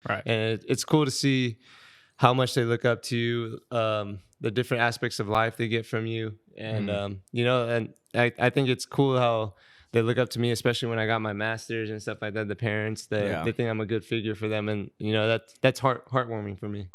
Right. And it's cool to see how much they look up to you, the different aspects of life they get from you. And, and I think it's cool how they look up to me, especially when I got my master's and stuff like that. The parents, they think I'm a good figure for them. And, that's heartwarming for me.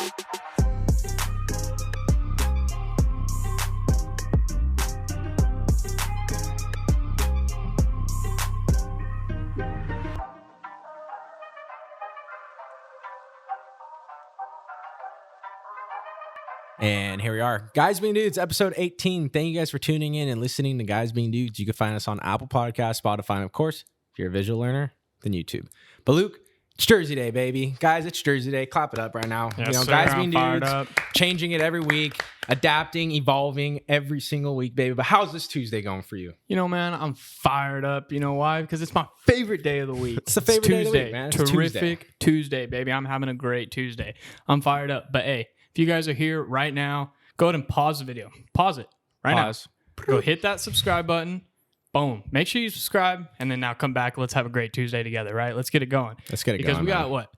And here we are. Guys Being Dudes, episode 18. Thank you guys for tuning in and listening to Guys Being Dudes. You can find us on Apple Podcasts, Spotify, and of course, if you're a visual learner, then YouTube. But Luke, it's Jersey Day, baby. Guys, it's Jersey Day. Clap it up right now. Yes, sir, Guys Being Dudes, up. changing it every week, adapting, evolving every single week, baby. But how's this Tuesday going for you? Man, I'm fired up. You know why? Because it's my favorite day of the week. It's the favorite day of the week, man. It's Terrific Tuesday, baby. I'm having a great Tuesday. I'm fired up. But hey, if you guys are here right now, go ahead and pause the video. Pause it right now. Go hit that subscribe button. Boom. Make sure you subscribe. And then now come back. Let's have a great Tuesday together, right? Let's get it going. Let's get it because going. Because we got,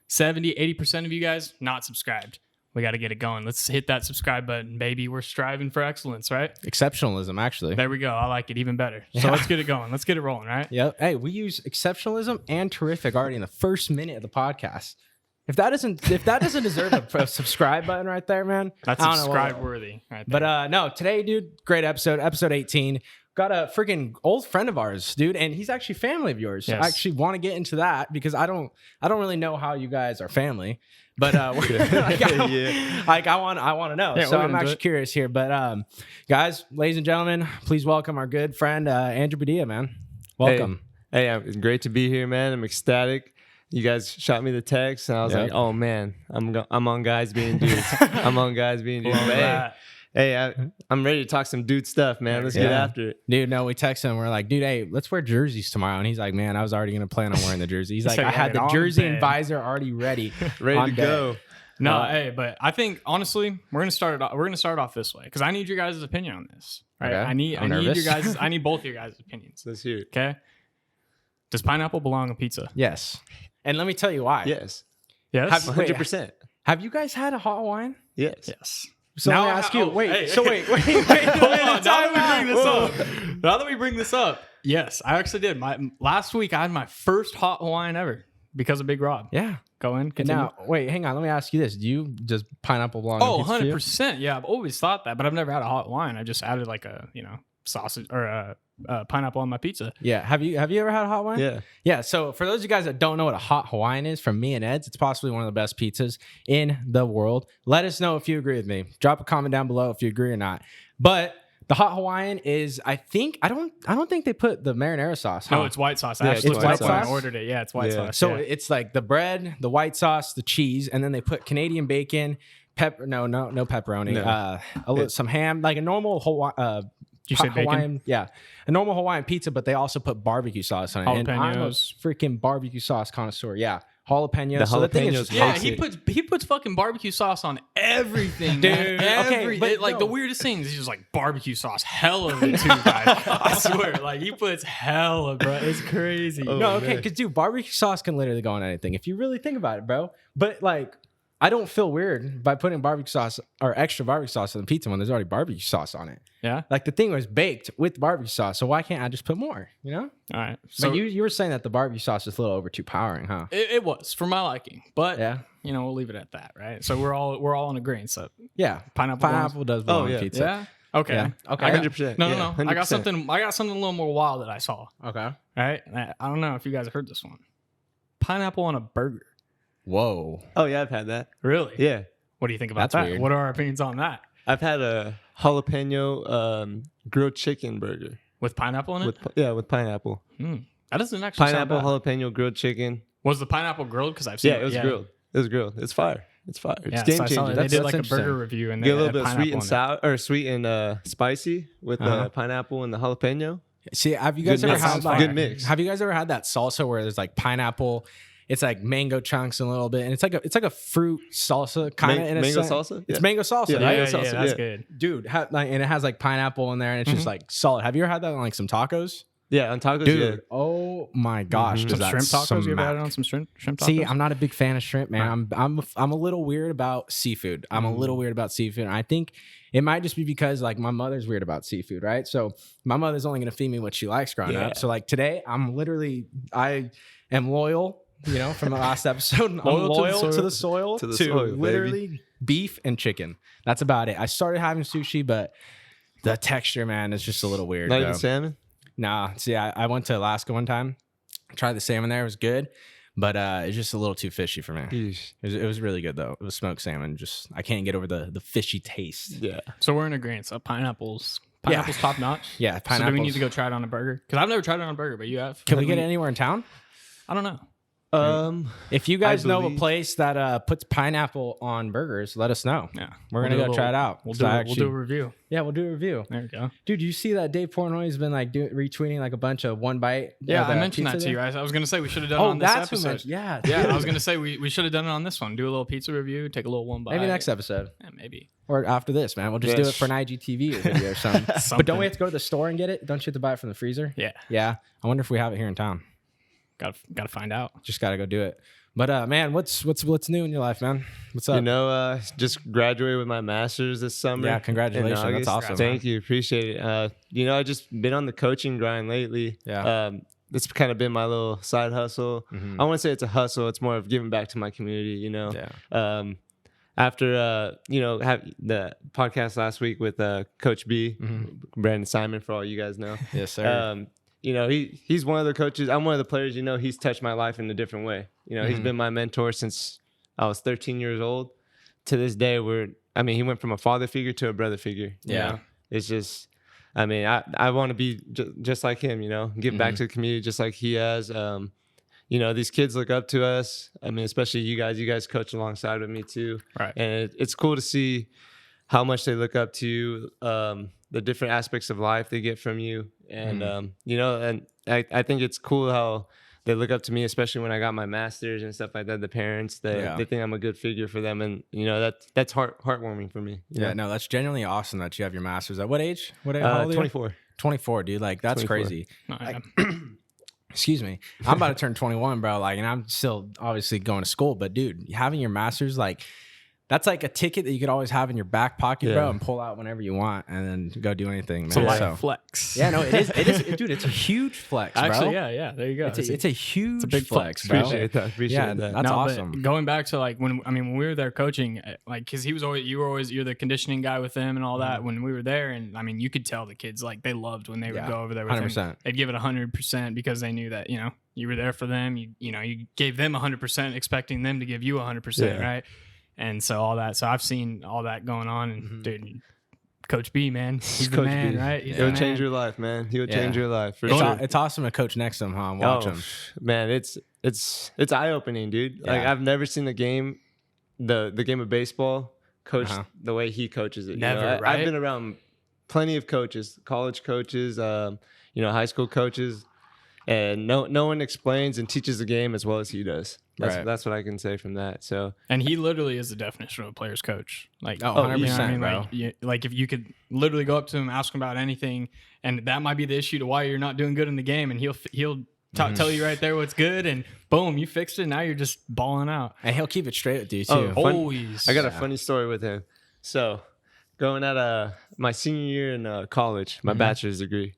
70, 80% of you guys not subscribed. We got to get it going. Let's hit that subscribe button, baby. We're striving for excellence, right? Exceptionalism, actually. There we go. I like it even better. So let's get it going. Let's get it rolling, right? Yep. Hey, we use exceptionalism and terrific already in the first minute of the podcast. If that doesn't deserve a subscribe button right there, man. That's subscribe worthy right there. But no, today, dude, great episode 18. Got a freaking old friend of ours, dude, and he's actually family of yours. Yes. I actually want to get into that because I don't really know how you guys are family, but I want to know. Yeah, so I'm actually curious here. But guys, ladies and gentlemen, please welcome our good friend Andrew Padilla, man. Welcome. Hey, it's great to be here, man. I'm ecstatic. You guys shot me the text, and I was like, "Oh man, I'm on Guys Being Dudes. I'm on Guys Being Dudes." I'm ready to talk some dude stuff, man. Let's get after it, dude. No, we texted him. We're like, dude, hey, let's wear jerseys tomorrow. And he's like, man, I was already gonna plan on wearing the jersey. He's like, I had the jersey and visor already ready to go. No, hey, but I think honestly, we're gonna start off this way because I need your guys' opinion on this. Right? Okay. I need I need both your guys' opinions. Let's hear it. Okay. Does pineapple belong on pizza? Yes. And let me tell you why. Yes. 100%. Have you guys had a hot Hawaiian? Yes. So now let me ask you. Wait. Hold on. Now that we bring this up, yes, I actually did. Last week I had my first hot Hawaiian ever because of Big Rob. Yeah. Go in. Continue. Now, wait, hang on. Let me ask you this: do you just pineapple belong? Oh, 100%. Yeah, I've always thought that, but I've never had a hot Hawaiian. I just added like a sausage or pineapple on my pizza. Yeah. Have you ever had a hot Hawaiian? Yeah. Yeah. So for those of you guys that don't know what a hot Hawaiian is, from me and Ed's, it's possibly one of the best pizzas in the world. Let us know if you agree with me. Drop a comment down below if you agree or not. But the hot Hawaiian is, I don't think they put the marinara sauce. No, it's white sauce. It's white sauce. I ordered it. Yeah, it's white sauce. So it's like the bread, the white sauce, the cheese, and then they put Canadian bacon, no pepperoni, some ham, like a normal Hawaiian. You say bacon? Yeah, a normal Hawaiian pizza, but they also put barbecue sauce on it. Jalapenos. And I'm a freaking barbecue sauce connoisseur. Yeah, jalapenos. The so the thing is jalapenos, just he puts fucking barbecue sauce on everything, dude. Okay, the weirdest things, he's just like barbecue sauce, hell of it too, guys. I swear, like he puts hella, bro. It's crazy. Because dude, barbecue sauce can literally go on anything if you really think about it, bro. But like, I don't feel weird by putting barbecue sauce or extra barbecue sauce on the pizza when there's already barbecue sauce on it. Yeah. Like the thing was baked with barbecue sauce, so why can't I just put more? You know? All right. So you were saying that the barbecue sauce is a little overpowering, huh? It was for my liking, but yeah, we'll leave it at that, right? So we're all in agreement. So yeah, pineapple does belong on pizza. Yeah. Okay. Yeah. Okay. 100%. No. 100%. I got something a little more wild that I saw. Okay. All right. I don't know if you guys have heard this one. Pineapple on a burger. Whoa. Oh yeah, I've had that. Really? Yeah. What do you think about That's that? weird. What are our opinions on that? I've had a jalapeno grilled chicken burger With pineapple in it? with pineapple. That doesn't actually Pineapple sound bad. jalapeno grilled chicken. Was the pineapple grilled? Because I've seen it was grilled. It was grilled. It's fire. It's game I saw changer. they did That's like a burger review and they Get a little had bit of sweet and pineapple sour or sweet and spicy with the pineapple and the jalapeno. See, have you guys Good ever mix. had like, Good mix. Have you guys ever had that salsa where there's like pineapple? It's like mango chunks and a little bit, and it's like a fruit salsa kind of in a mango sense. salsa. It's mango salsa, Yeah, right? mango salsa, that's good. Dude, and it has like pineapple in there, and it's just like solid. Have you ever had that on like some tacos? Yeah, on tacos, Dude, yeah. oh my gosh. Mhm. Does Some that shrimp tacos? You ever smack? had it on some shrimp tacos? See, I'm not a big fan of shrimp, man. I'm a little weird about seafood. I'm a little weird about seafood. And I think it might just be because like my mother's weird about seafood, right? So my mother's only gonna feed me what she likes growing Yeah. up. So like today, I am loyal, from the last episode. I'm loyal to the soil, To the soil, baby. literally beef and chicken. That's about it. I started having sushi, but the texture, man, is just a little weird. Not even salmon? Nah, see, I went to Alaska one time. Tried the salmon there. It was good, but it's just a little too fishy for me. Yeesh. It was really good, though. It was smoked salmon. Just I can't get over the fishy taste. Yeah. So we're in agreement. So pineapple's top notch. Yeah, So do we pineapples. need to go try it on a burger? Because I've never tried it on a burger, but you have. Can we get it anywhere in town? I don't know. If you guys know a believe- place that puts pineapple on burgers, let us know. Yeah, We're gonna go try it out. We'll So do a review. Yeah, we'll do a review. There we go. Dude, you see that Dave Portnoy's been like retweeting like a bunch of one bite? Yeah, the I mentioned that pizza to you there? guys. I was gonna say we should have done it Oh, on this that's who episode. mentioned. Yeah, Yeah, I was gonna say we should have done it on this one. Do a little pizza review, take a little one bite. maybe next episode. Yeah, maybe. Or after this, man. We'll just do it for an IGTV video or something. But don't we have to go to the store and get it? Don't you have to buy it from the freezer? Yeah, Yeah. I wonder if we have it here in town. gotta find out. Just got to go do it. But man, what's new in your life, man? What's up? Just graduated with my master's this summer. Yeah, congratulations. in That's August. awesome. Thank you. Appreciate it. I just been on the coaching grind lately. Yeah. It's kind of been my little side hustle. Mhm. I wouldn't say it's a hustle. It's more of giving back to my community, Yeah. After have the podcast last week with Coach B, Brandon Simon, for all you guys know. Yes, sir. He's one of the coaches. I'm one of the players. He's touched my life in a different way. He's been my mentor since I was 13 years old. To this day, he went from a father figure to a brother figure. Yeah. It's just, I want to be just like him. Give back to the community just like he has. These kids look up to us. Especially you guys. You guys coach alongside with me too. Right. And it's cool to see how much they look up to you, the different aspects of life they get from you. And, and I think it's cool how they look up to me, especially when I got my master's and stuff like that. The parents, they think I'm a good figure for them. And, that's heartwarming for me. Yeah, no, that's genuinely awesome that you have your master's. At what age? How old are you? 24. 24, dude. Like, that's 24. crazy. No, yeah. Excuse me. I'm about to turn 21, bro. Like, and I'm still obviously going to school. But, dude, having your master's, like, that's like a ticket that you could always have in your back pocket, bro, and pull out whenever you want and then go do anything, man. It's a light flex. Yeah, no, it is. It is, dude. It's a huge flex, bro. Actually, yeah. There you go. It's a huge big flex, flex. bro. Appreciate that. That's No, but awesome. Going back to like when we were there coaching, like because you're the conditioning guy with them and all that. When we were there, and you could tell the kids like they loved when they would go over there with 100%. him. They'd give it 100% because they knew that you were there for them. You gave them 100%, expecting them to give you 100%, right? And so all that. So I've seen all that going on, and dude, Coach B, man, he's the Coach man, B. right? He's He'll the man. change your life, man. He'll change your life for It's, sure. it's awesome to coach next to him, huh? And watch him. Man, it's eye opening, dude. Like Yeah. I've never seen the game of baseball coached the way he coaches it. Never, right? I've been around plenty of coaches, college coaches, high school coaches, and no one explains and teaches the game as well as he does. That's what I can say from that. So, and he literally is the definition of a player's coach. Like, 100%, bro. Like if you could literally go up to him, ask him about anything, and that might be the issue to why you're not doing good in the game, and he'll tell you right there what's good, and boom, you fixed it. Now you're just balling out. And he'll keep it straight with you, too. Always. I got a funny story with him. So, going at my senior year in college, my bachelor's degree.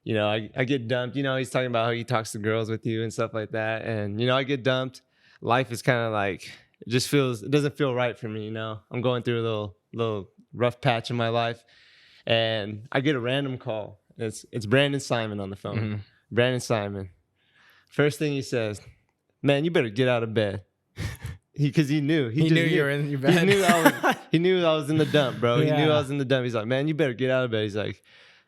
I get dumped. He's talking about how he talks to girls with you and stuff like that. And, I get dumped. Life is kind of like, it doesn't feel right for me, I'm going through a little rough patch in my life. And I get a random call. It's Brandon Simon on the phone. Mm-hmm. Brandon Simon. First thing he says, man, you better get out of bed. Because he knew. He knew you were in your bed. He knew I was in the dump, bro. Yeah. He knew I was in the dump. He's like, man, you better get out of bed. He's like,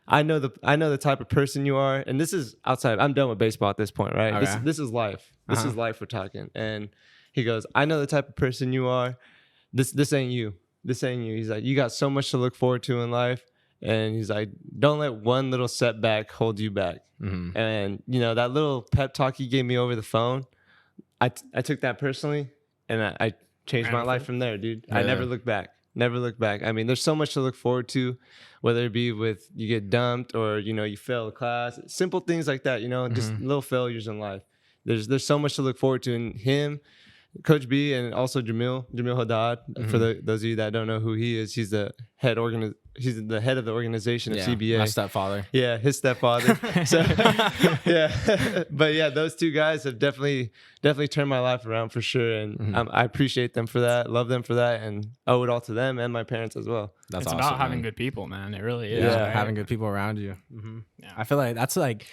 I know the type of person you are, and this is outside. I'm done with baseball at this point, right? Okay. This is life. This is life we're talking. And he goes, I know the type of person you are. This ain't you. This ain't you. He's like, you got so much to look forward to in life, and he's like, don't let one little setback hold you back. Mm-hmm. And that little pep talk he gave me over the phone, I took that personally, and I changed my life from there, dude. I never looked back. Never look back. I mean, there's so much to look forward to, whether it be with you get dumped or, you fail a class, simple things like that, just little failures in life. There's so much to look forward to. And him, Coach B, and also Jamil Haddad, for those of you that don't know who he is, he's the head of the organization of CBA. My stepfather. Yeah, his stepfather. So yeah, but yeah, those two guys have definitely turned my life around for sure, and I appreciate them for that, love them for that, and owe it all to them and my parents as well. It's awesome, about having good people, man. It really is. Yeah, having good people around you. Yeah. I feel like that's like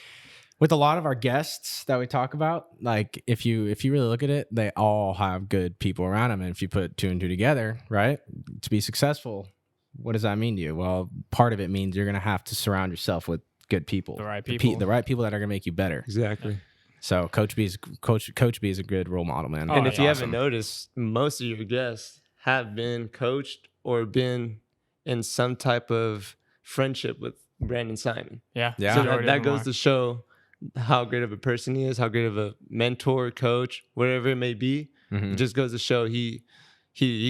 with a lot of our guests that we talk about, like if you really look at it, they all have good people around them, and if you put two and two together, right, to be successful. What does that mean to you? Well, part of it means you're going to have to surround yourself with good people. The right people. The right people that are going to make you better. Exactly. So Coach B is a good role model, man. And if you haven't noticed, most of your guests have been coached or been in some type of friendship with Brandon Simon. Yeah. So that goes to show how great of a person he is, how great of a mentor, coach, whatever it may be. It just goes to show he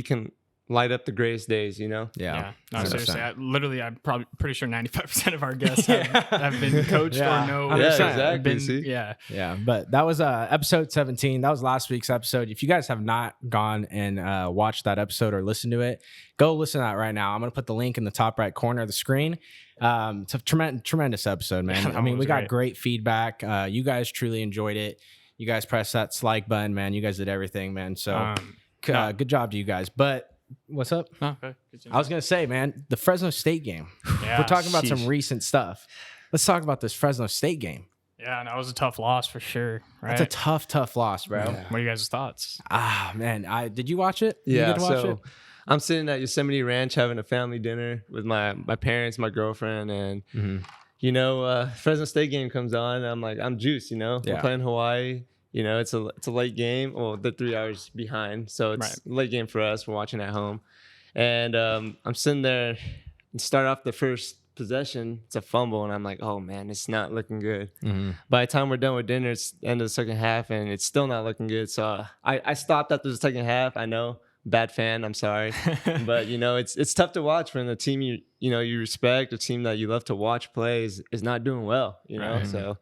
can light up the greatest days, Yeah. No, seriously. I'm probably pretty sure 95% of our guests have been coached or know. Yeah, exactly. Yeah. But that was episode 17. That was last week's episode. If you guys have not gone and watched that episode or listened to it, go listen to that right now. I'm going to put the link in the top right corner of the screen. It's a tremendous episode, man. I mean, we got great feedback. You guys truly enjoyed it. You guys pressed that like button, man. You guys did everything, man. So good job to you guys. But what's up? Okay. I was going to say, man, the Fresno State game. Yeah, we're talking about some recent stuff. Let's talk about this Fresno State game. Yeah, and that was a tough loss for sure. Right? It's a tough loss, bro. Yeah. What are you guys' thoughts? Man, did you watch it? Yeah, I'm sitting at Yosemite Ranch having a family dinner with my parents, my girlfriend, and Fresno State game comes on. And I'm like, I'm juiced. We're playing Hawaii. It's a late game. Well, they're 3 hours behind, so it's a late game for us. We're watching at home, and I'm sitting there and start off the first possession. It's a fumble, and I'm like, oh man, it's not looking good. By the time we're done with dinner, it's the end of the second half, and it's still not looking good. So I stopped after the second half. I know, bad fan. I'm sorry, but it's tough to watch when the team you respect, a team that you love to watch play is not doing well. So.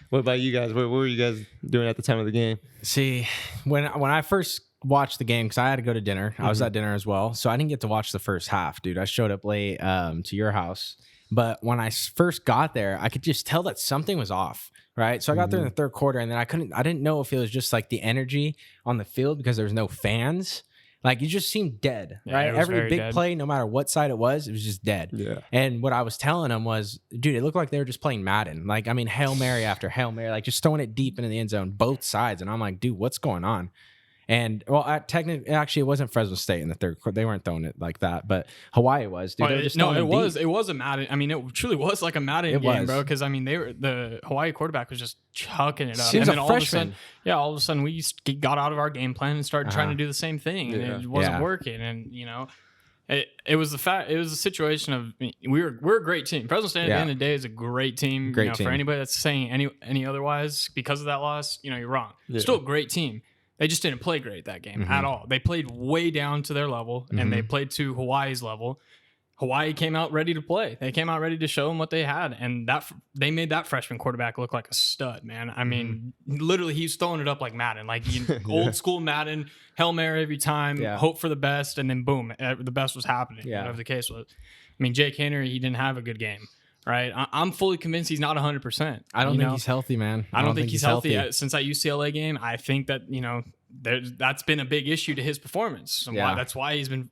What about you guys? What were you guys doing at the time of the game? See, when I first watched the game, because I had to go to dinner. I was at dinner as well. So I didn't get to watch the first half, dude. I showed up late to your house. But when I first got there, I could just tell that something was off, right? So I got there in the third quarter, and then I didn't know if it was just like the energy on the field because there was no fans. Like, you just seemed dead, right? Every big play, no matter what side it was just dead. Yeah. And what I was telling him was, dude, it looked like they were just playing Madden. Like, I mean, Hail Mary after Hail Mary, like just throwing it deep into the end zone, both sides. And I'm like, dude, what's going on? And, well, actually, it wasn't Fresno State in the third quarter. They weren't throwing it like that, but Hawaii was. Dude, it was a Madden. I mean, it truly was like a Madden game, bro. Because I mean, the Hawaii quarterback was just chucking it up, and then all of a sudden, we got out of our game plan and started trying to do the same thing, and it wasn't working. And it was a situation of we're a great team. Fresno State at the end of the day is a great team. Great team. For anybody that's saying any otherwise because of that loss, you're wrong. Yeah. Still a great team. They just didn't play great that game at all. They played way down to their level, and they played to Hawaii's level. Hawaii came out ready to play. They came out ready to show them what they had, and they made that freshman quarterback look like a stud, man. I mean, literally, he's throwing it up like Madden, like old school Madden, Hail Mary every time, hope for the best, and then boom, the best was happening, whatever the case was. I mean, Jake Henry, he didn't have a good game. Right, I'm fully convinced he's not 100%. I don't think he's healthy, man. I don't think he's healthy. Since that UCLA game, I think that that's been a big issue to his performance. And that's why he's been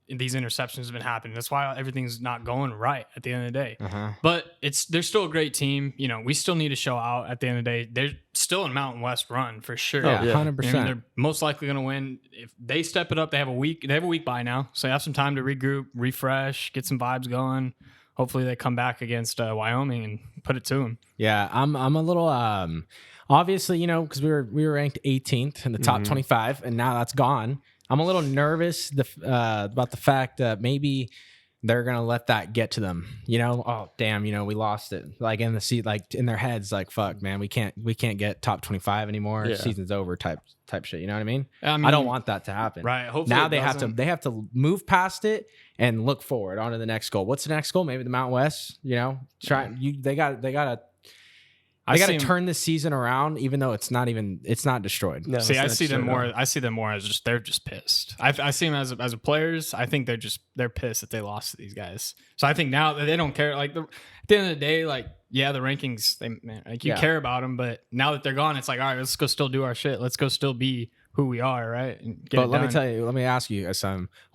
these interceptions have been happening. That's why everything's not going right at the end of the day. But they're still a great team. We still need to show out at the end of the day. They're still in Mountain West run for sure. 100%. They're most likely going to win if they step it up. They have a week by now, so they have some time to regroup, refresh, get some vibes going. Hopefully they come back against Wyoming and put it to them. Yeah, I'm a little obviously, because we were ranked 18th in the top 25, and now that's gone. I'm a little nervous about the fact that maybe they're gonna let that get to them. Oh damn, we lost it. Like in the seat, like in their heads, like fuck, man, we can't get top 25 anymore. Yeah. Season's over, type shit. You know what I mean? I mean, I don't want that to happen. Right. Hopefully Now it they doesn't. have to move past it and look forward onto the next goal. What's the next goal? Maybe the Mountain West. They got to turn this season around, even though it's not destroyed. No, See, I it's see not them straight more. up. I see them more as they're just pissed. I see them as a players. I think they're pissed that they lost to these guys. So I think now that they don't care. Like at the end of the day, like yeah, the rankings, you care about them, but now that they're gone, it's like all right, let's go still do our shit. Let's go still be who we are, right? And get But it let done. me ask you,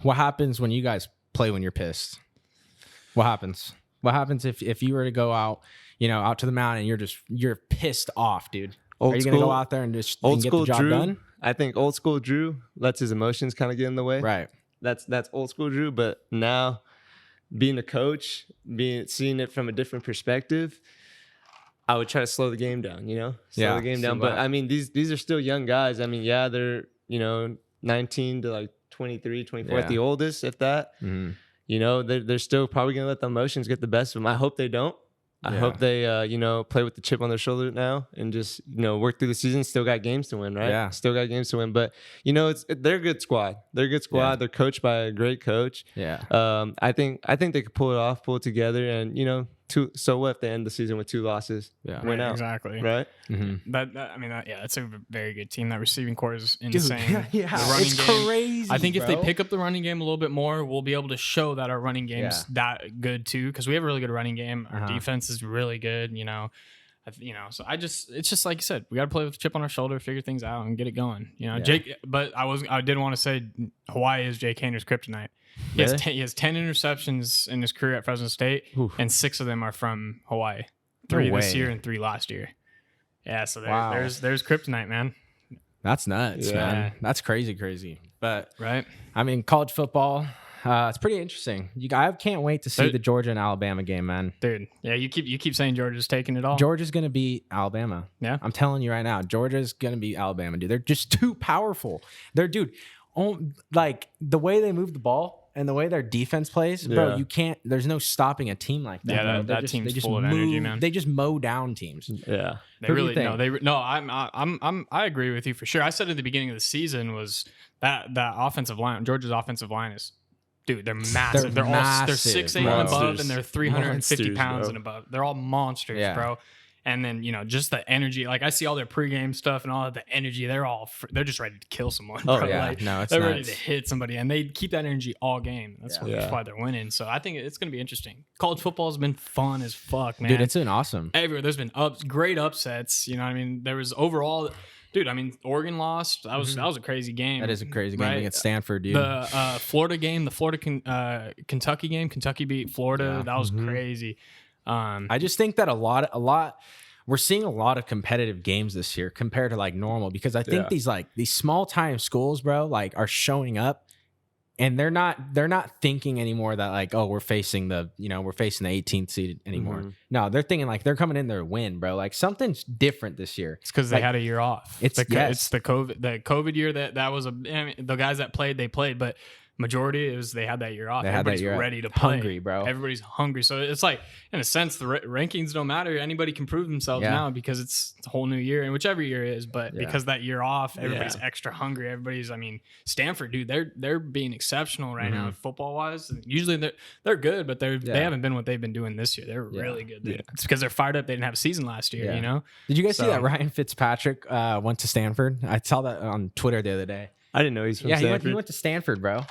what happens when you guys play when you're pissed? What happens? What happens if you were to go out, out to the mountain and you're pissed off, dude? Are you gonna go out there and just get the job done? I think old school Drew lets his emotions kind of get in the way. Right. That's old school Drew. But now, being a coach, seeing it from a different perspective, I would try to slow the game down. Slow the game down. But I mean, these are still young guys. I mean, yeah, they're 19 to like 23, 24 at the oldest, if that. Mm-hmm. They're still probably gonna let the emotions get the best of them. I hope they don't. I hope they, play with the chip on their shoulder now and just, work through the season. Still got games to win, right? Yeah. Still got games to win. But, they're a good squad. They're a good squad. Yeah. They're coached by a great coach. Yeah. I think they could pull it off, pull it together. And, so what if they end the season with 2 losses? Yeah. Win out. Exactly. Right? Mm-hmm. That's a very good team. That receiving core is insane. Yeah. The running It's game, crazy. I think if they bro. pick up the running game a little bit more, we'll be able to show that our running game's that good too. Because we have a really good running game. Our defense is really good. So it's just like you said, we got to play with the chip on our shoulder, figure things out, and get it going. Jake. But I did want to say Hawaii is Jake Hayner's kryptonite. He has 10 interceptions in his career at Fresno State, and 6 of them are from Hawaii. 3 this year and 3 last year. Yeah, so there's kryptonite, man. That's nuts, Yeah. man. That's crazy. But Right? I mean, college football, it's pretty interesting. I can't wait to see Dude. the Georgia and Alabama game, man. Dude, yeah, you keep saying Georgia's taking it all. Georgia's gonna beat Alabama. Yeah. I'm telling you right now, Georgia's gonna beat Alabama, dude. They're just too powerful. Like the way they move the ball and the way their defense plays, bro. You can't. There's no stopping a team like that. Yeah, bro. that team's full of energy, man. They just mow down teams. Yeah. They Who do you really think? I agree with you for sure. I said at the beginning of the season was that offensive line, Georgia's offensive line is, dude, they're massive. They're massive, 6'8" and monsters. above, and they're 350 Monsters, pounds bro. and above. They're all monsters, bro. And then just the energy. Like I see all their pregame stuff and all of the energy. They're just ready to kill someone. Oh, bro. yeah. Like, No, it's they're nuts. ready to hit somebody, and they keep that energy all game. That's why they're winning. So I think it's gonna be interesting. College football has been fun as fuck, man. Dude, it's been awesome. Everywhere there's been great upsets. You know what I mean? There was overall, dude. I mean, Oregon lost. That was a crazy game. That is a crazy game right? against Stanford, dude. The Florida game, the Kentucky game. Kentucky beat Florida. Yeah. That was crazy. I just think that a lot. We're seeing a lot of competitive games this year compared to like normal because I think these small time schools, bro, like are showing up. And they're not thinking anymore that like, oh, we're facing the 18th seed anymore. Mm-hmm. No, they're thinking like they're coming in there to win, bro. Like something's different this year. It's because they had a year off. It's the COVID year that was the guys that played, they played, but majority it was they had that year off. Everybody's ready to play. Hungry, bro. Everybody's hungry. So it's like, in a sense, the rankings don't matter. Anybody can prove themselves now because it's a whole new year, and whichever year it is. But because that year off, everybody's extra hungry. Everybody's, Stanford, dude, they're being exceptional right now football wise. Usually they're good, but they haven't been what they've been doing this year. They're really good. It's because they're fired up. They didn't have a season last year. Did you guys see that Ryan Fitzpatrick went to Stanford? I saw that on Twitter the other day. I didn't know he's from Stanford. Stanford. He went to Stanford, bro.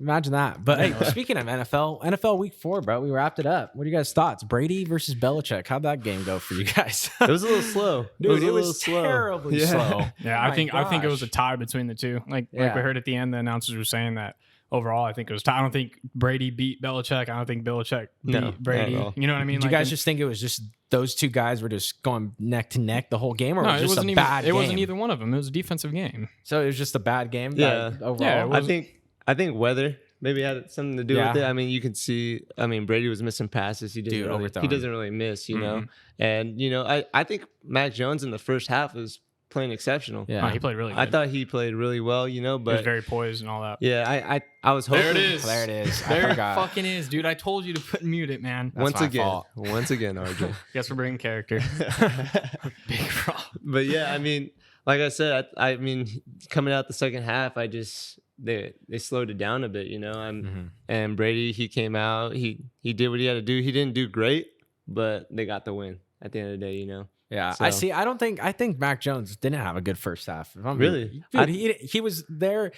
Imagine that. But hey, speaking of NFL week 4, bro, we wrapped it up. What are you guys' thoughts? Brady versus Belichick. How'd that game go for you guys? It was a little slow. Dude, it was terribly slow. Yeah, I think it was a tie between the two. Like we heard at the end, the announcers were saying that overall, I think it was tie. I don't think Brady beat Belichick. I don't think Belichick beat Brady. You know what I mean? Did you guys just think it was just those two guys were just going neck to neck the whole game, or no, was it just wasn't a bad game? It wasn't either one of them. It was a defensive game. So it was just a bad game. Yeah. Overall. Yeah, I think weather maybe had something to do with it. I mean, you can see. I mean, Brady was missing passes. He doesn't really miss. You know, and I think Mac Jones in the first half was playing exceptional. Yeah. Oh, he played really good. I thought he played really well, you know, he was but very poised and all that. yeah, I was hoping. There it is. There it is. I There it forgot. fucking is, dude. I told you to mute it, man. That's my fault. Once again, RJ. Guess we're bringing character. Big problem. But yeah, I mean, like I said, I mean, coming out the second half, they slowed it down a bit, you know. And Brady, he came out, he did what he had to do. He didn't do great, but they got the win at the end of the day, you know. Yeah, So- I think Mac Jones didn't have a good first half. If I'm Really? dude, he was there.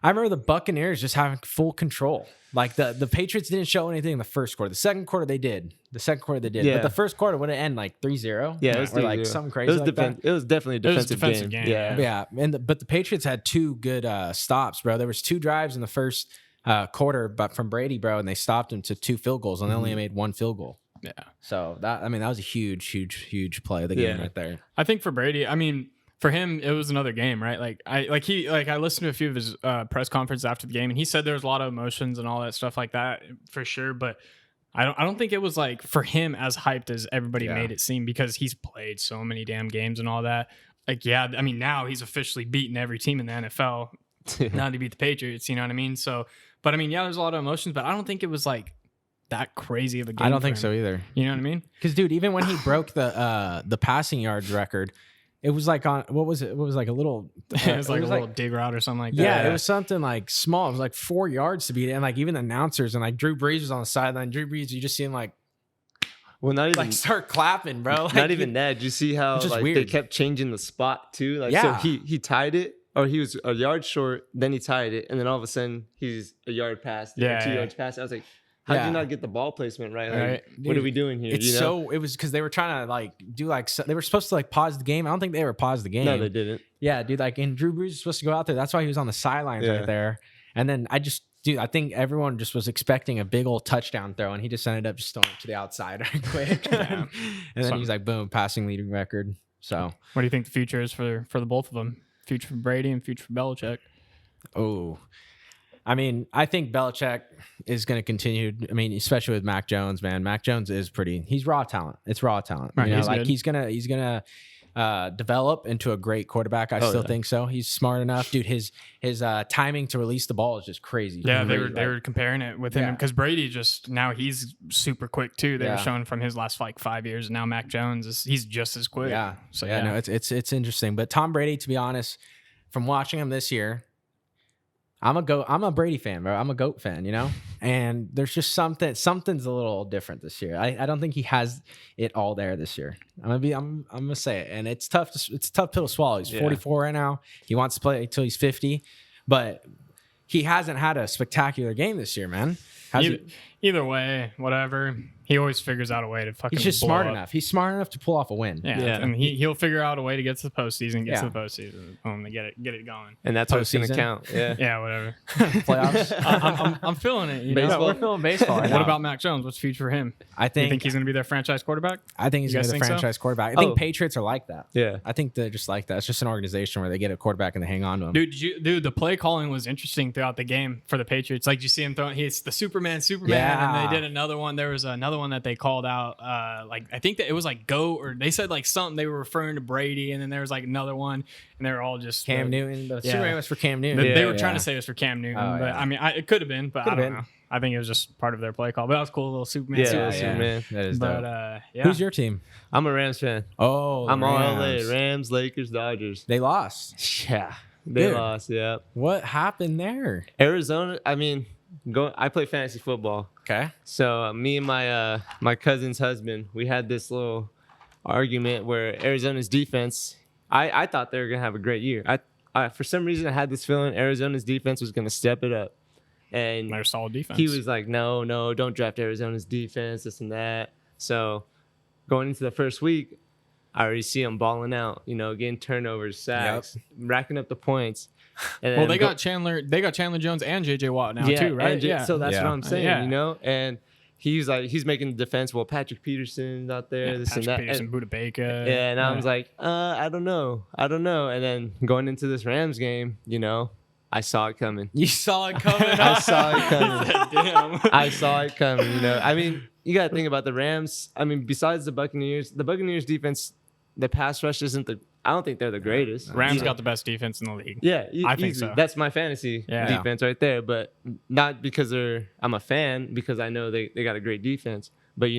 I remember the Buccaneers just having full control. Like the Patriots didn't show anything in the first quarter. The second quarter they did. Yeah. But the first quarter would it end like 3-0? Yeah, it was or like 3-0. something crazy. It was that. It was definitely a It was a defensive, defensive game. game. Yeah. Yeah, but the Patriots had two good stops, bro. There was 2 drives in the first quarter, but from Brady, bro, and they stopped him to 2 field goals, and they only made 1 field goal. Yeah. So that was a huge play of the game right there. I think for Brady, I mean, for him, it was another game, right? I listened to a few of his press conferences after the game, and he said there was a lot of emotions and all that stuff like that for sure. But I don't think it was like for him as hyped as everybody made it seem, because he's played so many damn games and all that. Like, yeah, I mean, now he's officially beaten every team in the NFL. Now to beat the Patriots, you know what I mean? So, but I mean, yeah, there's a lot of emotions, but I don't think it was like that crazy of a game. I don't for think him. so either. You know what I mean? Because, dude, even when he broke the passing yards record, it was like on what was it? It was like a little. It was like a little dig route or something like that. Yeah, it was something like small. It was like 4 yards to beat it, and like even the announcers and like Drew Brees was on the sideline. Drew Brees, you just see him like Well, like start clapping, bro. Like, not even that. Did you see how just like weird. they kept changing the spot too? Like, Yeah. so he tied it, or he was a yard short, then he tied it, and then all of a sudden he's a yard past, Yeah, 2 yeah. yards past. I was like, how did Yeah. you not get the ball placement right? Like, Right. what are we doing here? It's you know? so it was because they were trying to like do like they were supposed to like pause the game. I don't think they ever paused the game. No, they didn't. Yeah, dude. Like, and Drew Brees was supposed to go out there. That's why he was on the sidelines Yeah. right there. And then I think everyone just was expecting a big old touchdown throw, and he just ended up just throwing it to the outside right quick. And then he's like, boom, passing leading record. So, What do you think the future is for the both of them? Future for Brady and future for Belichick. oh, I mean, I think Belichick is going to continue. I mean, especially with Mac Jones, man. Mac Jones is he's raw talent. It's raw talent. Right, You know, he's like good. he's gonna develop into a great quarterback. I still think so. He's smart enough, dude. His timing to release the ball is just crazy. Yeah, they Crazy. were comparing it with him Yeah. because Brady just now he's super quick too. They were Yeah. showing from his last like 5 years, and now Mac Jones he's just as quick. Yeah. So No, it's interesting. But Tom Brady, to be honest, from watching him this year, I'm a Brady fan, bro. I'm a GOAT fan, you know? And there's just something's a little different this year. I don't think he has it all there this year. I'm gonna say it. And it's tough it's a tough pill to swallow. He's 44 right now. He wants to play until he's 50, but he hasn't had a spectacular game this year, man. Either way, whatever. He always figures out a way to fucking. He's just blow smart up. enough. He's smart enough to pull off a win. Yeah, Yeah. and he'll figure out a way to get to the postseason. Get Yeah. to the postseason. Boom, to get it going. And that's what's going to Postseason. count. Yeah. Yeah, whatever. Playoffs. I'm feeling it. You know? Baseball. We're feeling baseball right What now. about Mac Jones? What's the future for him? I You think think he's going to be their franchise quarterback? I think he's You going guys to be the think so? franchise quarterback. I think Oh. Patriots are like that. Yeah. I think they're just like that. It's just an organization where they get a quarterback and they hang on to him. Dude, the play calling was interesting throughout the game for the Patriots. Like, you see him throwing, he's the Superman, Yeah. and they did another one. There was another one that they called out. Like, I think that it was like go, or they said like something. They were referring to Brady, and then there was like another one, and they were all just Cam Newton. The Yeah. Superman was for Cam Newton. They were Yeah. trying to say it was for Cam Newton, Oh, but yeah. I mean, it could have been, but Could've I don't been. know. I think it was just part of their play call. But that was cool, little Superman. Yeah, Superman. Superman. That is But dope. yeah, Who's your team? I'm a Rams fan. Oh, the I'm all Rams. LA. Rams, Lakers, Dodgers. They lost. Yeah. They Dude. lost. Yeah. What happened there? Arizona, I mean, I play fantasy football. Okay. So me and my cousin's husband, we had this little argument where Arizona's defense, I thought they were gonna have a great year. I for some reason I had this feeling Arizona's defense was gonna step it up, and They're solid defense. he was like, no, don't draft Arizona's defense, this and that. So going into the first week, I already see them balling out, getting turnovers, sacks, racking up the points. And well, then they got Chandler Jones and JJ Watt now too, right? and Yeah. So that's Yeah. what I'm saying, Yeah. And he's making the defense. Well, Patrick Peterson's out there, this Patrick and that. Peterson, Buda Baker. And I was like, I don't know. And then going into this Rams game, I saw it coming. You saw it coming. I saw it coming. damn. I saw it coming. I mean, you got to think about the Rams. I mean, besides the Buccaneers defense, the pass rush isn't I don't think they're the greatest. Rams got the best defense in the league. Yeah, I think easily. so. That's my fantasy defense right there. But not because I'm a fan, because I know they got a great defense. But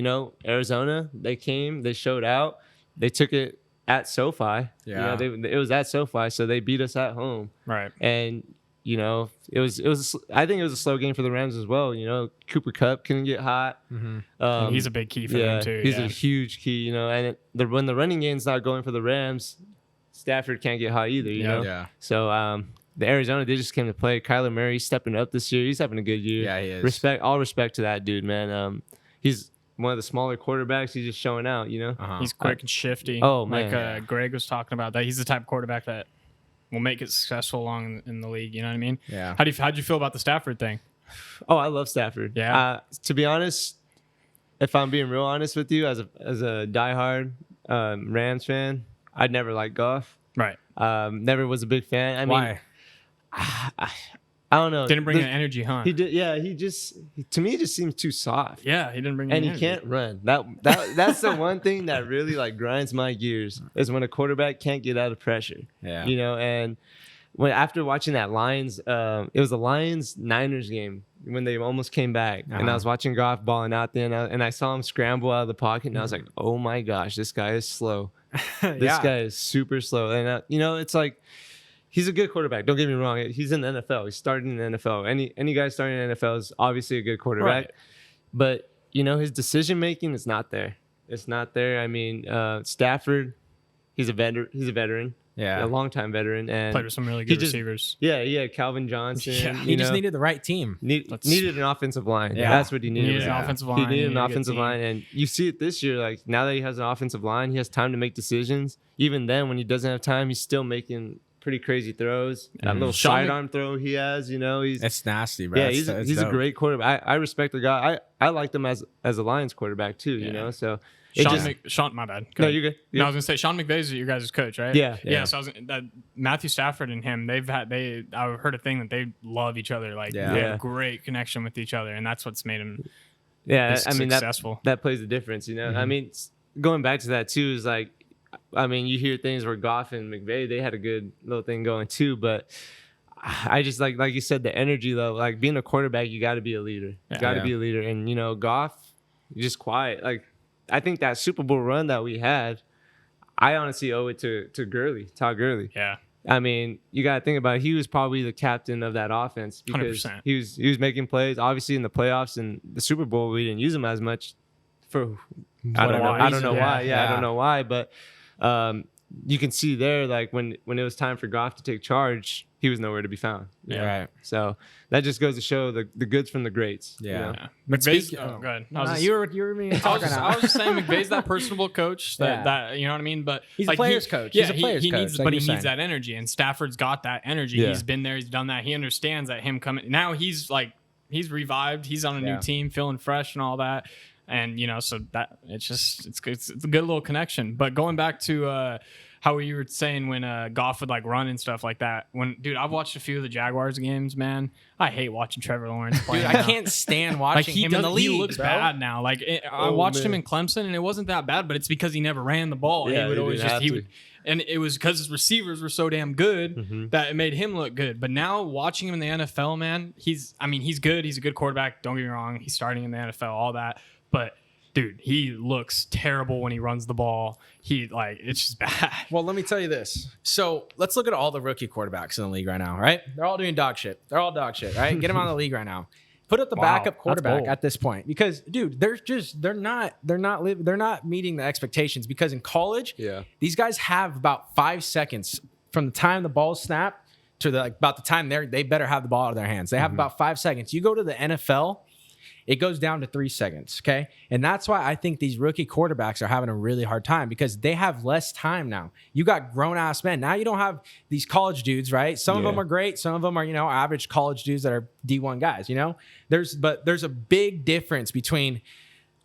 Arizona, they came, they showed out, they took it at SoFi. Yeah, it was at SoFi, so they beat us at home. Right. And it was. I think it was a slow game for the Rams as well. Cooper Kupp couldn't get hot. And he's a big key for them too. He's a huge key. And when the running game's not going for the Rams, Stafford can't get hot either. You know. Yeah. So the Arizona, they just came to play. Kyler Murray stepping up this year. He's having a good year. Yeah, he is. All respect to that dude, man. He's one of the smaller quarterbacks. He's just showing out. He's quick and shifty. Oh man, like Greg was talking about that. He's the type of quarterback that will make it successful along in the league. You know what I mean? Yeah. How'd you feel about the Stafford thing? Oh, I love Stafford. Yeah. To be honest, if I'm being real honest with you, as a diehard Rams fan, I'd never liked Goff. Right. Never was a big fan. Why? I don't know. Didn't bring the energy, huh? He did. Yeah. To me, he just seems too soft. Yeah, he didn't bring. And the he energy. can't run. That's the one thing that really grinds my gears is when a quarterback can't get out of pressure. Yeah. And after watching that Lions, it was the Lions-Niners game when they almost came back, and I was watching Goff balling out there, and I saw him scramble out of the pocket, and I was like, oh my gosh, this guy is slow. This guy is super slow, and it's like. He's a good quarterback. Don't get me wrong. He's in the NFL. He's starting in the NFL. Any guy starting in the NFL is obviously a good quarterback. Right. But, his decision-making is not there. It's not there. I mean, Stafford, he's a veteran. Yeah. A longtime veteran. And played with some really good receivers. Yeah, Calvin Johnson. Yeah. He just needed the right team. Needed an offensive line. Yeah. That's what he needed. He needed an offensive line. He needed an offensive line. And you see it this year. Now that he has an offensive line, he has time to make decisions. Even then, when he doesn't have time, he's still making pretty crazy throws. That little sidearm throw he has, it's nasty, bro. Yeah, he's a great quarterback. I respect the guy. I liked him as a Lions quarterback too. So Sean, my bad. No, you're good. No, I was gonna say Sean McVay is your guys' coach, right? Yeah. So Matthew Stafford and him, I heard a thing that they love each other. They have a great connection with each other, and that's what's made him. Successful. That plays the difference. I mean, going back to that too is you hear things where Goff and McVay, they had a good little thing going too, but I just like you said, the energy level, being a quarterback, you got to be a leader. You got to be a leader. And, Goff, just quiet. I think that Super Bowl run that we had, I honestly owe it to Todd Gurley. Yeah. I mean, you got to think about it. He was probably the captain of that offense because 100%. he was making plays. Obviously, in the playoffs and the Super Bowl, we didn't use him as much for I don't know why. I don't know why, but you can see there, when it was time for Goff to take charge, he was nowhere to be found. Yeah, right. So that just goes to show the goods from the greats. Yeah. McVay's. Go ahead. You were being talking. I was just saying McVay's that personable coach that you know what I mean. But he's a player's coach. Yeah, he's a player's coach. He needs that energy, and Stafford's got that energy. Yeah. He's been there. He's done that. He understands that him coming now. He's revived. He's on a new team, feeling fresh and all that. And so that it's a good little connection. But going back to how you were saying when Goff would run and stuff like that. I've watched a few of the Jaguars games, man. I hate watching Trevor Lawrence play. Dude, I can't stand watching him in the league. He looks bad now. I watched him in Clemson, and it wasn't that bad, but it's because he never ran the ball. Yeah, he would always and it was because his receivers were so damn good that it made him look good. But now watching him in the NFL, man, he's good. He's a good quarterback. Don't get me wrong. He's starting in the NFL, all that. But dude, he looks terrible when he runs the ball. It's just bad. Well, let me tell you this. So let's look at all the rookie quarterbacks in the league right now, right? They're all doing dog shit. Right? Get them out of the league right now. Put up the backup quarterback at this point because, dude, they're not meeting the expectations because in college, these guys have about 5 seconds from the time the ball's snapped to about the time they better have the ball out of their hands. They have about 5 seconds. You go to the NFL. It goes down to 3 seconds, okay? And that's why I think these rookie quarterbacks are having a really hard time because they have less time now. You got grown-ass men. Now you don't have these college dudes, right? Some of them are great. Some of them are, average college dudes that are D1 guys, There's a big difference between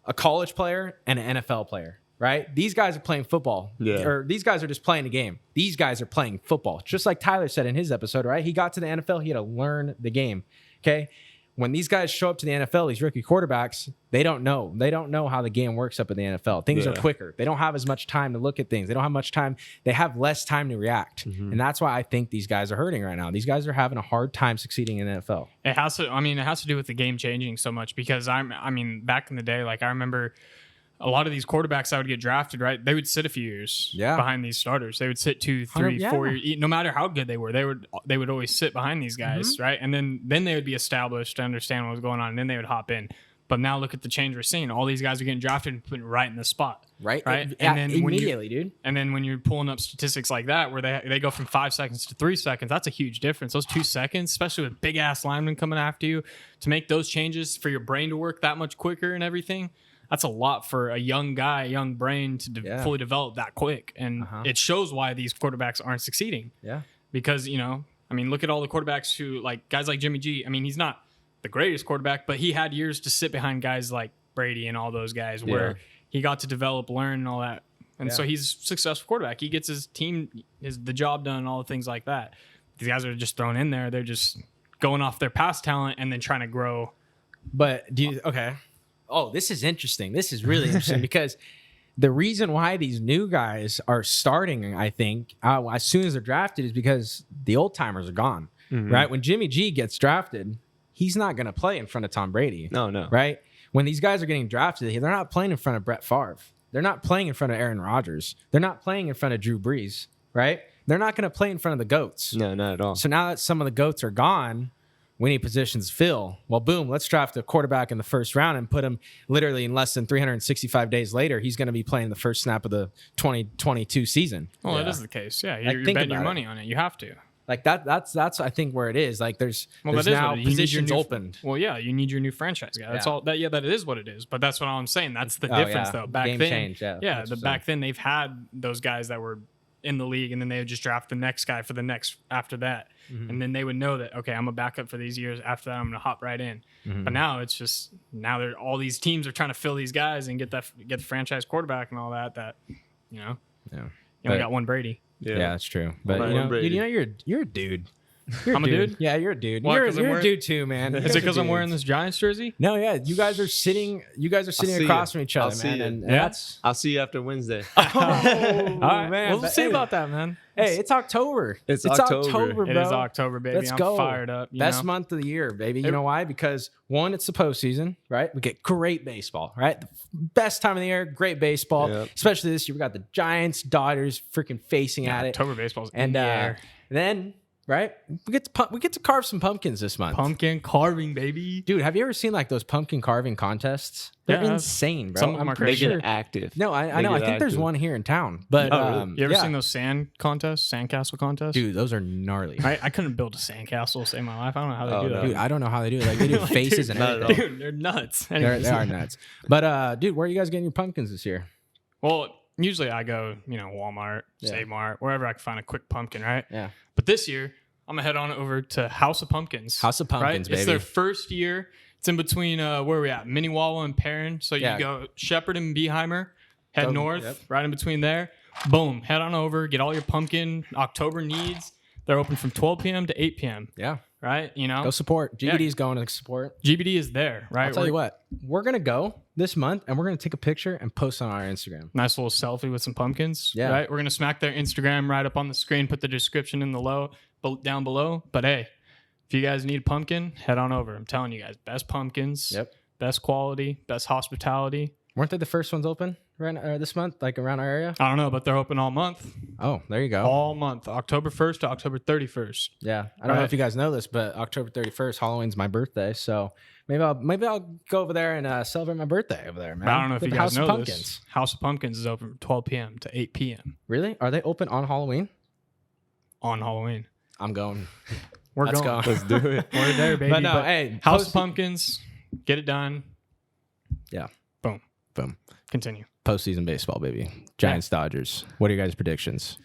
a college player and an NFL player, right? These guys are playing football. Or these guys are just playing a game. These guys are playing football. Just like Tyler said in his episode, right? He got to the NFL. He had to learn the game, okay? when these guys show up to the NFL, these rookie quarterbacks, they don't know. They don't know how the game works up in the NFL. Things are quicker. They don't have as much time to look at things. They don't have much time. They have less time to react. And that's why I think these guys are hurting right now. These guys are having a hard time succeeding in the NFL. It has to do with the game changing so much because back in the day, like I remember a lot of these quarterbacks that would get drafted, right? They would sit a few years behind these starters. They would sit 2, 3, 4 years. No matter how good they were, they would always sit behind these guys, right? And then they would be established to understand what was going on, and then they would hop in. But now look at the change we're seeing. All these guys are getting drafted and put right in the spot. Right? And then immediately, dude. And then when you're pulling up statistics like that, where they go from 5 seconds to 3 seconds, that's a huge difference. Those 2 seconds, especially with big ass linemen coming after you, to make those changes for your brain to work that much quicker and everything. That's a lot for a young guy, a young brain to fully develop that quick. And it shows why these quarterbacks aren't succeeding. Yeah. Because, look at all the quarterbacks who, like guys like Jimmy G. He's not the greatest quarterback, but he had years to sit behind guys like Brady and all those guys where he got to develop, learn, and all that. And so he's a successful quarterback. He gets his team, the job done, and all the things like that. These guys are just thrown in there. They're just going off their past talent and then trying to grow. But okay. Oh, this is interesting. This is really interesting because the reason why these new guys are starting, I think, as soon as they're drafted is because the old timers are gone, right? When Jimmy G gets drafted, he's not going to play in front of Tom Brady. No. Right? When these guys are getting drafted, they're not playing in front of Brett Favre. They're not playing in front of Aaron Rodgers. They're not playing in front of Drew Brees, right? They're not going to play in front of the GOATs. No, not at all. So now that some of the GOATs are gone, we need positions fill. Well, boom, let's draft a quarterback in the first round and put him literally in less than 365 days later. He's going to be playing the first snap of the 2022 season. Well, that is the case. Yeah, you're betting your money on it. You have to. Like that's I think where it is. Like there's now positions opened. Well, yeah, you need your new franchise guy. That's all. That is what it is. But that's what I'm saying. That's the difference, though. Back Game then, change, back then they've had those guys that were in the league, and then they would just draft the next guy for the next after that, and then they would know that I'm a backup for these years. After that, I'm gonna hop right in. But now it's just all these teams are trying to fill these guys and get the franchise quarterback and all that. You only got one Brady. Yeah, that's true. But you're a dude. I'm a dude? Yeah, you're a dude. Why, you're a dude too, man. Is it because I'm wearing this Giants jersey? No, yeah. You guys are sitting across from each other, man. And that's I'll see you after Wednesday. All right, man. We'll see about that, man. Hey, it's October. It's October, bro. It is October, baby. Let's I'm go. fired up. Best month of the year, baby. You know why? Because one, it's the postseason, right? We get great baseball, right? The best time of the year, great baseball. Yep. Especially this year, we got the Giants, Dodgers, freaking facing at it. October baseball's in the air. Then. Right, we get to carve some pumpkins this month. Pumpkin carving, baby, dude. Have you ever seen like those pumpkin carving contests? They're insane, bro. Some of them are crazy. They get active. No, I know. I think there's one here in town. But really? You ever seen those sandcastle contests? Dude, those are gnarly. I couldn't build a sandcastle to save my life. I don't know how they do that. Dude, I don't know how they do it. Like they do faces and everything. Dude, they're nuts. They are nuts. But dude, where are you guys getting your pumpkins this year? Well, usually I go, Walmart, Save Mart, wherever I can find a quick pumpkin, right? Yeah. But this year, I'm going to head on over to House of Pumpkins. House of Pumpkins, baby. It's their first year. It's in between, where are we at? Minnewawa and Perrin. So you go Shepherd and Beeheimer, head north, right in between there. Boom, head on over, get all your pumpkin October needs. They're open from 12 p.m. to 8 p.m. Yeah. Right? Go support. GBD's going to support. GBD is there, right? I'll tell you what, we're going to go this month and we're going to take a picture and post on our Instagram. Nice little selfie with some pumpkins. Yeah. Right? We're going to smack their Instagram right up on the screen, put the description in the down below. But hey, if you guys need a pumpkin, head on over. I'm telling you guys, best pumpkins, best quality, best hospitality. Weren't they the first ones open this month, like around our area? I don't know, but they're open all month. Oh, there you go. All month, October 1st to October 31st. Yeah, I don't know if you guys know this, but October 31st, Halloween's my birthday, so maybe I'll go over there and celebrate my birthday over there, man. But I don't know if you guys know Pumpkins. this. House of Pumpkins is open from 12 p.m. to 8 p.m. Really? Are they open on Halloween? On Halloween. I'm going. Let's go. Let's do it. We're there, baby. But no, hey, House of Pumpkins, get it done. Yeah. Boom. Continue. Postseason baseball, baby. Giants, Dodgers. What are your guys' predictions?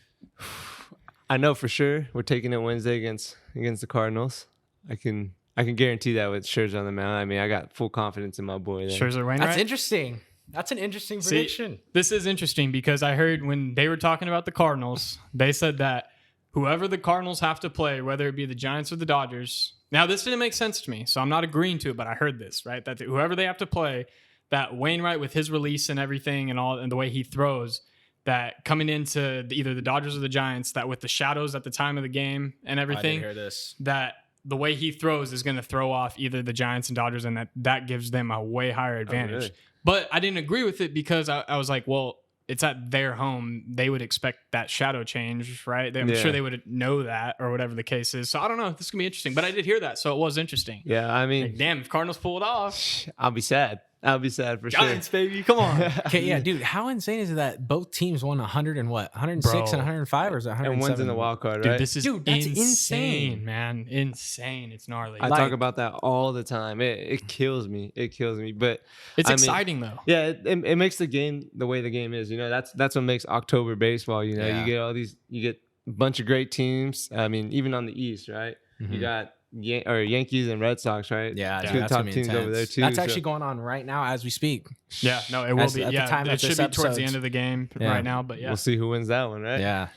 I know for sure we're taking it Wednesday against the Cardinals. I can guarantee that with Scherzer on the mound. I mean, I got full confidence in my boy there. Scherzer Wainwright. That's interesting. That's an interesting prediction. This is interesting because I heard when they were talking about the Cardinals, they said that whoever the Cardinals have to play, whether it be the Giants or the Dodgers. Now, this didn't make sense to me, so I'm not agreeing to it, but I heard this, right? That whoever they have to play, that Wainwright with his release and everything and the way he throws, that coming into either the Dodgers or the Giants, that with the shadows at the time of the game and everything, I didn't hear this. that the way he throws is going to throw off either the Giants and Dodgers, and that gives them a way higher advantage. really? But I didn't agree with it because I was like, well, it's at their home. They would expect that shadow change, right? I'm sure they would know that or whatever the case is. So I don't know. This is going to be interesting. But I did hear that, so it was interesting. Yeah, I mean, Like, damn, if Cardinals pull it off. I'll be sad. I'll be sad for Giants, baby. Come on. Okay, yeah, dude. How insane is it that both teams won 100 and what? 106 Bro. and 105, or is it 107? And one's in the wild card, right? Dude, this is that's insane, man. Insane. It's gnarly. I like- talk about that all the time. It kills me. It kills me. But It's I mean, exciting, though. yeah, it makes the game the way the game is. You know, that's what makes October baseball. You know, Yeah. you get a bunch of great teams. I mean, even on the East, right? Mhm. You got Yankees and Red Sox, right? Yeah, Yeah. dude, Two that's top gonna be teams intense. over there too. That's so- actually going on right now as we speak. Yeah, no, it will As- be. at the Yeah, time it that should this be towards the episode's- end of the game Yeah. right now. But yeah, We'll see who wins that one, right? Yeah,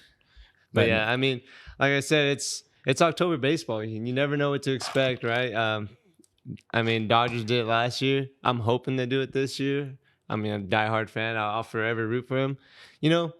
But yeah, I mean, like I said, it's October baseball. You never know what to expect, right? I mean, Dodgers did it last year. I'm hoping they do it this year. I mean, I'm a diehard fan. I'll forever root for them. You know,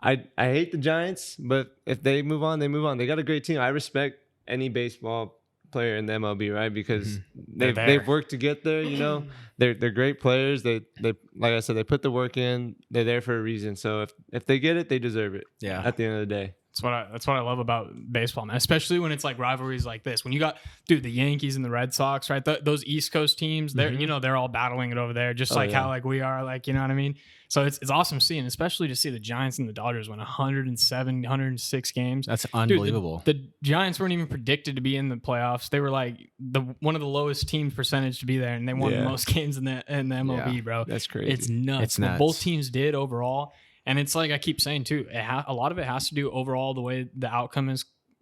I hate the Giants, but if they move on, they move on. They got a great team. I respect any baseball player in the MLB, right? Because They're there. they've worked to get there. You know, they're great players. They like I said, they put the work in. They're there for a reason. So if they get it, they deserve it. Yeah. At the end of the day. that's what I love about baseball, man. Especially when it's like rivalries like this. When you got, dude, the Yankees and the Red Sox, right? Those East Coast teams, they're all battling it over there, just how like we are, like, you know what I mean? So it's awesome seeing, especially to see the Giants and the Dodgers win 107, 106 games. that's Dude, unbelievable. the Giants weren't even predicted to be in the playoffs. They were like one of the lowest team percentage to be there, and they won the most games in the MLB, bro. That's crazy. It's nuts. It's What nuts. both teams did overall, and it's like I keep saying too. A lot of it has to do overall the way the outcome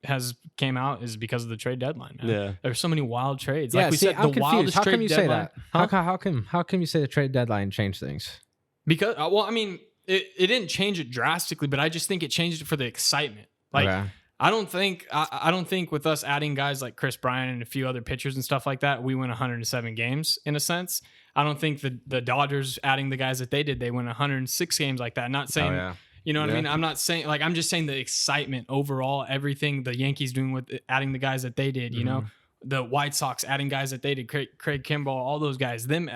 has came out is because of the trade deadline. Man. Yeah. There's so many wild trades. Yeah, Like we see, said, I'm the confused. wildest How trade come you say deadline. that? Huh? How come you say the trade deadline changed things? Because well, I mean, it didn't change it drastically, but I just think it changed it for the excitement. Like. Okay. I don't think with us adding guys like Chris Bryant and a few other pitchers and stuff like that, we win 107 games in a sense. I don't think the Dodgers adding the guys that they did, they win 106 games like that. Not saying, you know what I mean? I'm not saying, like, I'm just saying the excitement overall, everything the Yankees doing with adding the guys that they did, you know, the White Sox adding guys that they did, Craig Kimbrell, all those guys, them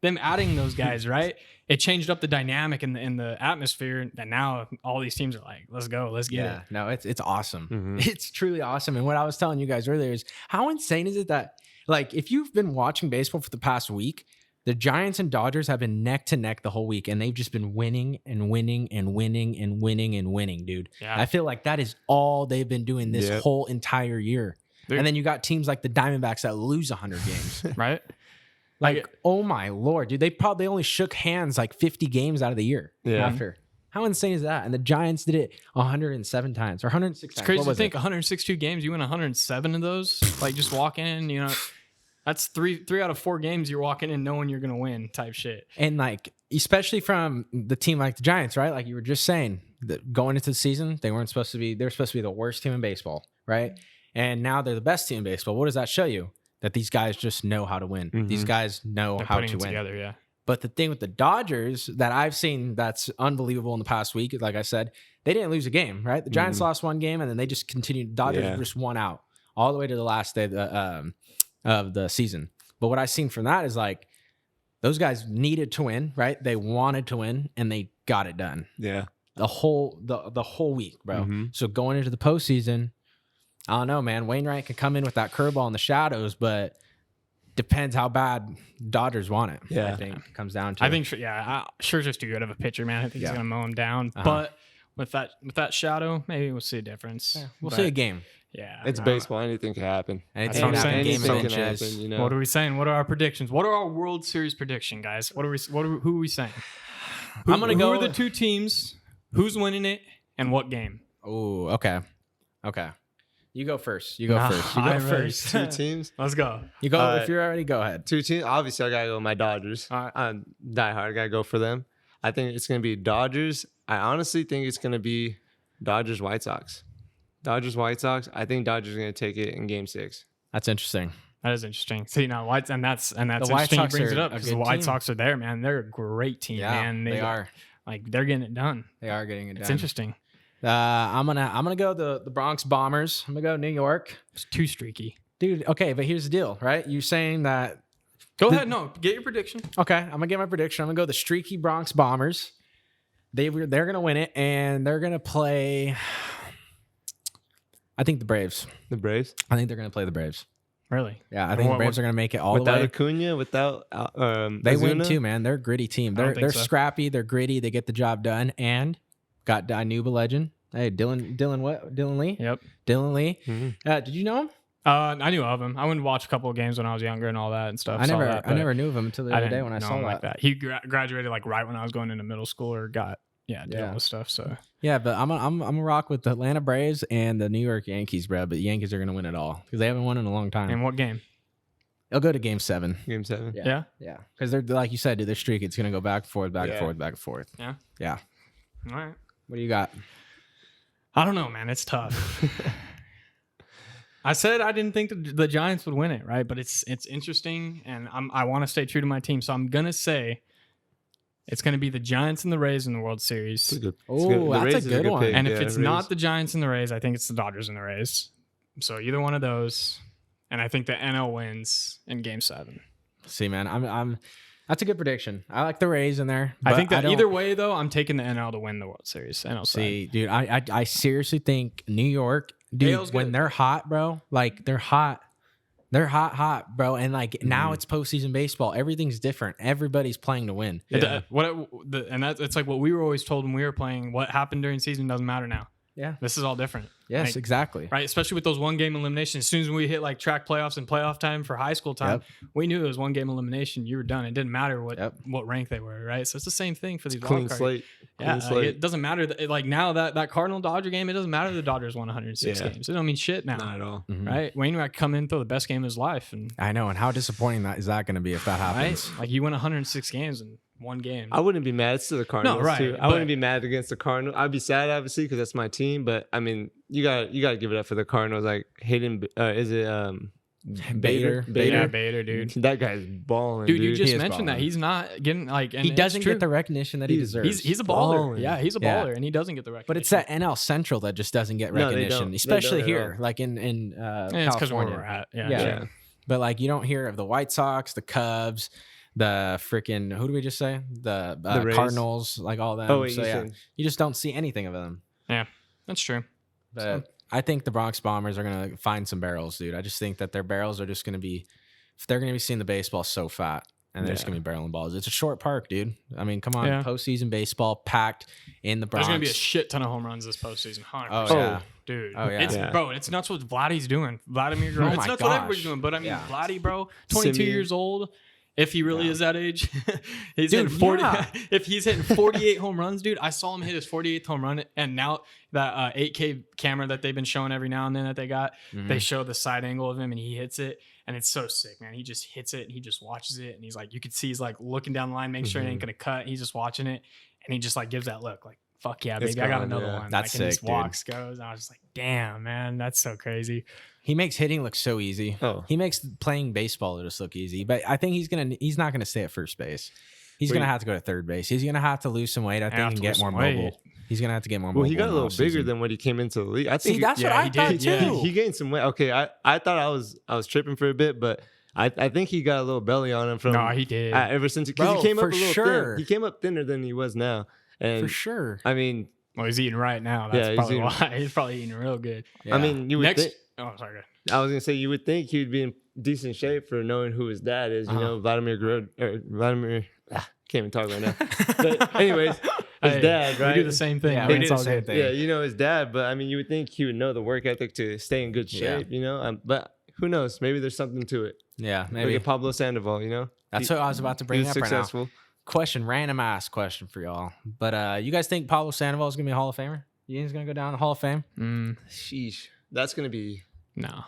adding those guys, right? It changed up the dynamic in the atmosphere, and now all these teams are like, let's go, let's get it. No, it's awesome. Mhm. It's truly awesome. And what I was telling you guys earlier is how insane is it that, like, if you've been watching baseball for the past week, the Giants and Dodgers have been neck to neck the whole week, and they've just been winning and winning and winning and winning and winning, dude. Yeah. I feel like that is all they've been doing this Yep. whole entire year. Dude. And then you got teams like the Diamondbacks that lose 100 games. Right? Like, oh my Lord, dude. They only shook hands like 50 games out of the year Yeah. after. How insane is that? And the Giants did it 107 times or 106 It's times. crazy What to was think it? 162 games, you win 107 of those. Like, just walk in, you know, that's three out of 4 games you're walking in knowing you're going to win type shit. And like, especially from the team like the Giants, right? Like you were just saying, that going into the season, they were supposed to be the worst team in baseball, right? And now they're the best team in baseball. What does that show you? That these guys just know how to win. Mhm. These guys know They're how putting to it win. together, yeah. But the thing with the Dodgers that I've seen that's unbelievable in the past week, like I said, they didn't lose a game, right? The Giants lost one game, and then they just continued. Dodgers just won out all the way to the last day of the season. But what I've seen from that is like those guys needed to win, right? They wanted to win, and they got it done Yeah. the whole week, bro. Mhm. So going into the postseason, I don't know, man. Wainwright can come in with that curveball in the shadows, but depends how bad Dodgers want it. Yeah. I think it comes down to. I think, Scherzer's too good of a pitcher, man. I think he's Yeah. going to mow him down. Uh-huh. But with that shadow, maybe we'll see a difference. we'll But, see a game. Yeah. It's I don't baseball. Anything can happen. Anything what I'm can happen. saying. Game of Anything can inches. happen, you know. know. What are we saying? What are our predictions? What are our World Series prediction, guys? Who are we saying? I'm gonna go- Who are the 2 teams? Who's winning it? And what game? Oh, okay. You go first. You go Nah, first. You go I'm ready. first. 2 teams. Let's go. You go All if right. you're ready. Go ahead. 2 teams. Obviously, I gotta go with my Dodgers. All right. I'm diehard. I gotta go for them. I think it's gonna be Dodgers. I honestly think it's gonna be Dodgers White Sox. Dodgers White Sox. I think Dodgers are going to take it in Game 6. That's interesting. That is interesting. See, now White and that's White interesting. Sox He brings are it up a because good the White team. Sox are there, man. They're a great team, man. They are. Like they're getting it done. They are getting it done. It's interesting. I'm gonna go the Bronx Bombers. I'm gonna go New York, It's too streaky. dude. Okay, but here's the deal, right? You're saying that. Go ahead. No, get your prediction. Okay, I'm gonna get my prediction. I'm gonna go the streaky Bronx Bombers. They're gonna win it, and they're gonna play. I think the Braves. The Braves? I think they're gonna play the Braves. Really? Yeah, I think the Braves are gonna make it all the without way. Acuna, without They win Ozuna? too, man. They're a gritty team. I don't They're think so. scrappy. They're gritty. They get the job done. And got Danuba legend. Hey, Dylan what? Dylan Lee. Yep. Dylan Lee. Mhm. Did you know him? I knew of him. I went and watched a couple of games when I was younger and all that and stuff. I saw never that, I but never knew of him until the I other didn't day when I know saw him that. like that. He graduated like right when I was going into middle school or got dealing Yeah. with stuff. So Yeah, but I'm a rock with the Atlanta Braves and the New York Yankees, bro. But the Yankees are gonna win it all because they haven't won in a long time. in what game? They'll go to Game 7. Game 7. Yeah. Yeah, because they're like you said, dude. They're streaky. It's gonna go back and forth, back and Yeah. forth, back and forth. Yeah. Yeah. All right. What do you got? I don't know, man. It's tough. I said I didn't think the Giants would win it, right? But it's interesting, and I want to stay true to my team, so I'm gonna say it's gonna be the Giants and the Rays in the World Series. It's good. Oh, The that's a Rays is good one. pick. And if Yeah, it's Rays. not the Giants and the Rays, I think it's the Dodgers and the Rays. So either one of those, and I think the NL wins in Game 7. See, man, I'm. That's a good prediction. I like the Rays in there. I but think that don't- either way, though, I'm taking the NL to win the World Series. NL side. See, dude, I seriously think New York, dude, AL's when good. they're hot, bro, like they're hot, bro, and like now it's postseason baseball. Everything's different. Everybody's playing to win. Yeah. It's like what we were always told when we were playing. What happened during season doesn't matter now. Yeah. This is all different. Yes, Like, exactly. right? Especially with those one game eliminations. As soon as we hit like track playoffs and playoff time for high school time, we knew it was one game elimination. You were done. It didn't matter what rank they were, right? So it's the same thing for these Clean wild cards. slate. Yeah, Clean slate. it doesn't matter. Like now that Cardinal Dodger game, it doesn't matter the Dodgers won 106 Yeah. games. It don't mean shit now, Not at all. Mhm. right? Wayne might come in, throw the best game of his life, and I know, and how disappointing is that going to be if that happens? right, like you win 106 games in one game. I wouldn't be mad. It's still the Cardinals right, too. I but- wouldn't be mad against the Cardinals. I'd be sad, obviously, because that's my team. But I mean, you got to give it up for the Cardinals. Like Hayden, is it Bader. Yeah, Bader, dude. That guy's balling, Dude, dude. you just He is mentioned that balling. he's not getting like. And He it's doesn't true. get the recognition that he He's- deserves. He's a baller. balling. Yeah, he's a Yeah. baller, and he doesn't get the recognition. but it's that NL Central that just doesn't get No, they recognition, don't. They especially don't at here, all. like in Yeah, it's because where California. we're at. Yeah, Yeah. sure. Yeah. But like you don't hear of the White Sox, the Cubs, the freaking who do we just say? The Rays. Cardinals, like all that. Oh, wait, so you yeah, said- you just don't see anything of them. That's true. But I think the Bronx Bombers are gonna find some barrels, dude. I just think that their barrels are just gonna be, they're gonna be seeing the baseball so fat, and they're just Yeah. gonna be barreling balls. It's a short park, dude. I mean, come on, Yeah. postseason baseball packed in the Bronx. There's gonna be a shit ton of home runs this postseason. 100%. Oh, yeah. Dude. Oh, yeah. It's, Yeah. Bro, it's nuts what Vladdy's doing. Vladimir Guerrero. Oh It's my nuts what everybody's gosh. doing. But I mean, Yeah. Vladdy, bro, 22 Simeon. years old. If he really Yeah. is that age, he's Dude, hitting 40. yeah. If he's hitting 48 home runs, dude, I saw him hit his 48th home run. And now that 8K camera that they've been showing every now and then that they got, Mhm. they show the side angle of him and he hits it. And it's so sick, man. He just hits it and he just watches it. And he's like, you could see he's like looking down the line, making sure it ain't going to cut. He's just watching it. And he just like gives that look like, fuck yeah, It's baby. I got gone, another yeah. one. That's like, and sick, just walks, goes. And I was just like, damn, man, that's so crazy. He makes hitting look so easy. Oh, He makes playing baseball just look easy. But I think he's not gonna stay at first base. He's Wait. gonna have to go to third base. He's gonna have to lose some weight, I Have think, and to get lose more some weight. mobile. He's gonna have to get more well, mobile. he got a in the little bigger offseason. than what he came into the league. I See, think that's what yeah, I he thought did, yeah. too. he gained some weight. Okay, I thought I was tripping for a bit, but I think he got a little belly on him from No, he did. ever since because Bro, he came up for a little sure. thin. He came up thinner than he was now, and For sure. I mean, Well, he's eating right now. That's Yeah, he's probably eating- why. He's probably eating real good. Yeah. I mean, you would Next. think. Oh, sorry. Go ahead. I was gonna say you would think he would be in decent shape for knowing who his dad is. You Uh-huh. know, Vladimir Guerrero. Vladimir. Can't even talk right now. But anyways, his Hey, dad, right? We do the same thing. Yeah, man. we It's do all the same good. thing. Yeah, you know his dad, but I mean, you would think he would know the work ethic to stay in good Yeah. shape. You know, but who knows? Maybe there's something to it. Yeah, Look maybe. at Pablo Sandoval. You know, That's what I was about to he bring was up right now. successful. Question, random ass question for y'all. But you guys think Pablo Sandoval is gonna be a Hall of Famer? You think he's gonna go down in the Hall of Fame? Sheesh, that's gonna be. No.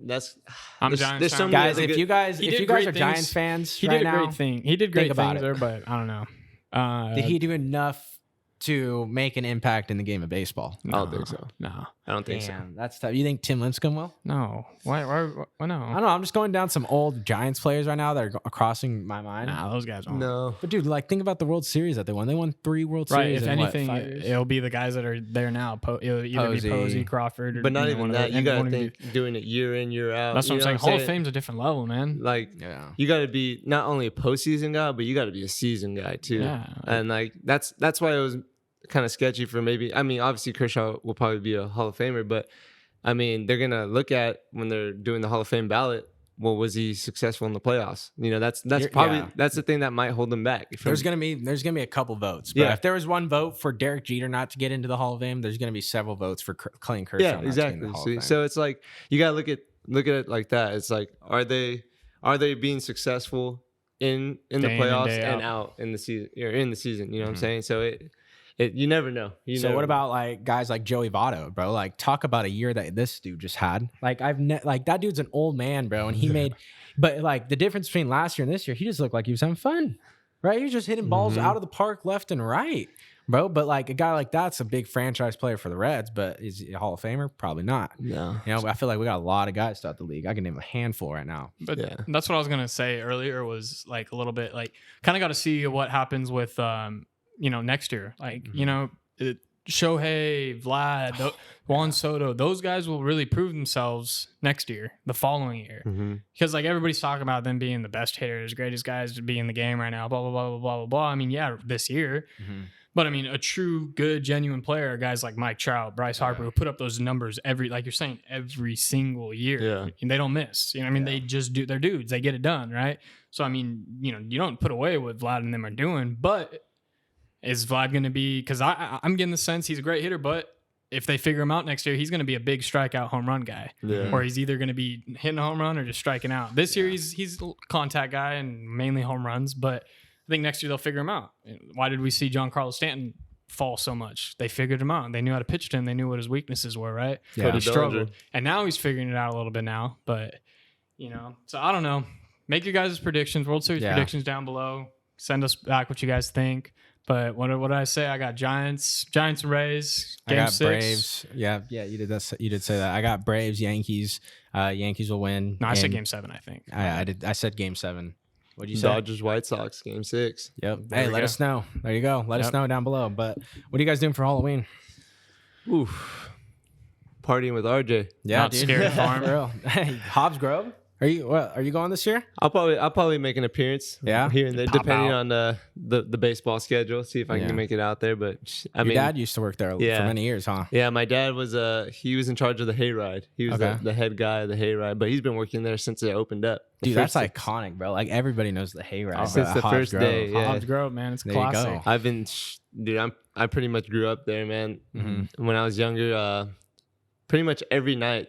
That's. I'm There's- Giants there's fan. so many Guys, other if good- you guys He if did you guys great are things. Giants fans He right did a now, great thing. He did great about things it. there, but I don't know. did he do enough to make an impact in the game of baseball. I don't think so. No. I don't think so. Damn, that's tough. You think Tim Lincecum will? No. Why no? I don't know. I'm just going down some old Giants players right now that are crossing my mind. Nah, those guys won't. No. But dude, like think about the World Series that they won. They won 3 World Series. If in, anything, 5 years? it'll be the guys that are there now. It'll either be Posey, Crawford, or But not one even of that. the- You gotta one of the- think doing it year in, year out. That's what I'm You saying. know Hall of Fame's a different level, man. Like, Yeah. you gotta be not only a postseason guy, but you gotta be a season guy too. Yeah. And like that's why it was kind of sketchy for maybe. I mean, obviously Kershaw will probably be a Hall of Famer, but I mean, they're gonna look at when they're doing the Hall of Fame ballot. Well, was he successful in the playoffs? You know, that's probably that's the thing that might hold him back. There's gonna be a couple votes. But Yeah. if there was one vote for Derek Jeter not to get into the Hall of Fame, there's gonna be several votes for Clayton Kershaw. Yeah, not to get into exactly. the Hall of See, Fame. so it's like you gotta look at it like that. It's like are they being successful in the Day in and playoffs day and out. out in the season or in the season? You know what I'm saying? So it you never know. So what about like guys like Joey Votto, bro? Like talk about a year that this dude just had. Like like that dude's an old man, bro, and he made. But like the difference between last year and this year, he just looked like he was having fun, right? He was just hitting balls out of the park left and right, bro. But like a guy like that's a big franchise player for the Reds, but is he a Hall of Famer? Probably not. No. You know, I feel like we got a lot of guys throughout the league. I can name a handful right now. But Yeah. that's what I was gonna say earlier. Was like a little bit like kind of got to see what happens with next year. Like Shohei, Vlad, Juan Soto, those guys will really prove themselves next year, the following year. Because like everybody's talking about them being the best hitters, greatest guys to be in the game right now, blah, blah, blah, blah, blah, blah, blah. I mean, yeah, this year. But I mean, a true, good, genuine player, guys like Mike Trout, Bryce Harper, who put up those numbers like you're saying, every single year. Yeah. And they don't miss. You know what I mean? They just do, they're dudes. They get it done, right? So, I mean, you don't put away what Vlad and them are doing, but is Vlad going to be, because I'm getting the sense he's a great hitter, but if they figure him out next year, he's going to be a big strikeout home run guy. Yeah. Or he's either going to be hitting a home run or just striking out. This year, he's a contact guy and mainly home runs, but I think next year they'll figure him out. Why did we see Giancarlo Stanton fall so much? They figured him out. They knew how to pitch to him. They knew what his weaknesses were, right? Yeah. He Cody struggled. Bellinger. And now he's figuring it out a little bit now, but, so I don't know. Make your guys' predictions, World Series predictions down below. Send us back what you guys think. But what did I say? I got Giants and Rays. Game I got 6. Braves. Yeah, you did that. You did say that. I got Braves, Yankees. Yankees will win. No, I said And Game 7, I think. I did. I said Game 7. What'd you say? Dodgers, White Sox, Game 6. Yep. There Hey, we let go. us know. There you go. Let us Yep. know down below. But what are you guys doing for Halloween? Oof. Partying with RJ. Yeah, Not Scary Farm. For real. Hey, Hobbs Grove. Are you going this year? I'll probably make an appearance Yeah? here and there, Pop depending out. on the baseball schedule. See if I Yeah. can make it out there. But I Your mean, dad used to work there for yeah. many years, huh? yeah, my dad was he was in charge of the hayride. He was Okay. the head guy of the hayride, but he's been working there since it opened up. Dude, that's first- iconic, bro. Like everybody knows the hayride. Since bro, the at Hobbs first Grove. day, yeah. Hobbs Grove, man. It's There you classic. go. I've been, dude. I pretty much grew up there, man. When I was younger, pretty much every night.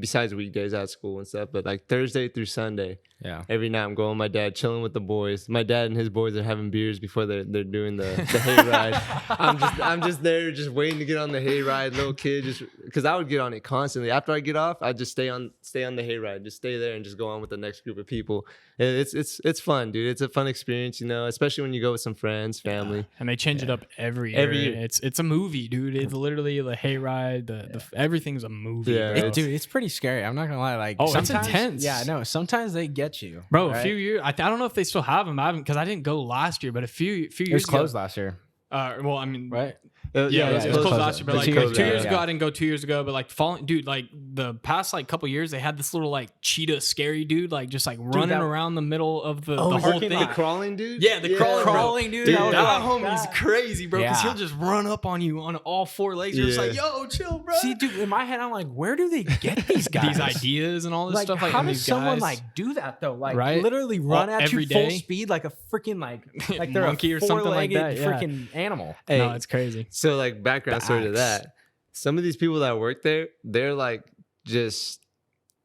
Besides weekdays at school and stuff, but like Thursday through Sunday, Yeah. every night I'm going with my dad, chilling with the boys. My dad and his boys are having beers before they're doing the hayride. I'm just there, just waiting to get on the hayride, little kid, just because I would get on it constantly. After I get off, I just stay on the hayride, just stay there and just go on with the next group of people. It's fun, dude. It's a fun experience, especially when you go with some friends, family. And they change it up every year. Every year. It's a movie, dude. It's literally the hayride. The everything's a movie, Yeah. bro. Dude, it's pretty scary. I'm not gonna lie. Like, Oh, it's sometimes- intense. Yeah, no. Sometimes they get you, Bro, right? a few years. I don't know if they still have them. I haven't because I didn't go last year. But a few It was years closed ago. last year, Well, I mean, right? Yeah, it was closed last year, but But like 2 years 2 ago, years ago, yeah. I didn't go 2 years ago, but like dude, like the past like couple years, they had this little like cheetah scary dude, like just like running that- around the middle of the Oh, whole parking thing. lot. The crawling dude. Yeah, the crawling dude. dude, That that was- homie's crazy, bro. Because Yeah. he'll just run up on you on all four legs. You're just like, Yeah. yo, chill, bro. See, dude, in my head, I'm like, where do they get these guys? These ideas and all this Like, stuff. Like, how and does these someone guys- like do that though? Like, Right? literally run at every you full day? speed like a freaking like they're Monkey a or something like that, four-legged yeah. freaking animal. Hey, No, it's crazy. so like background story to Facts. that. Some of these people that work there, they're like just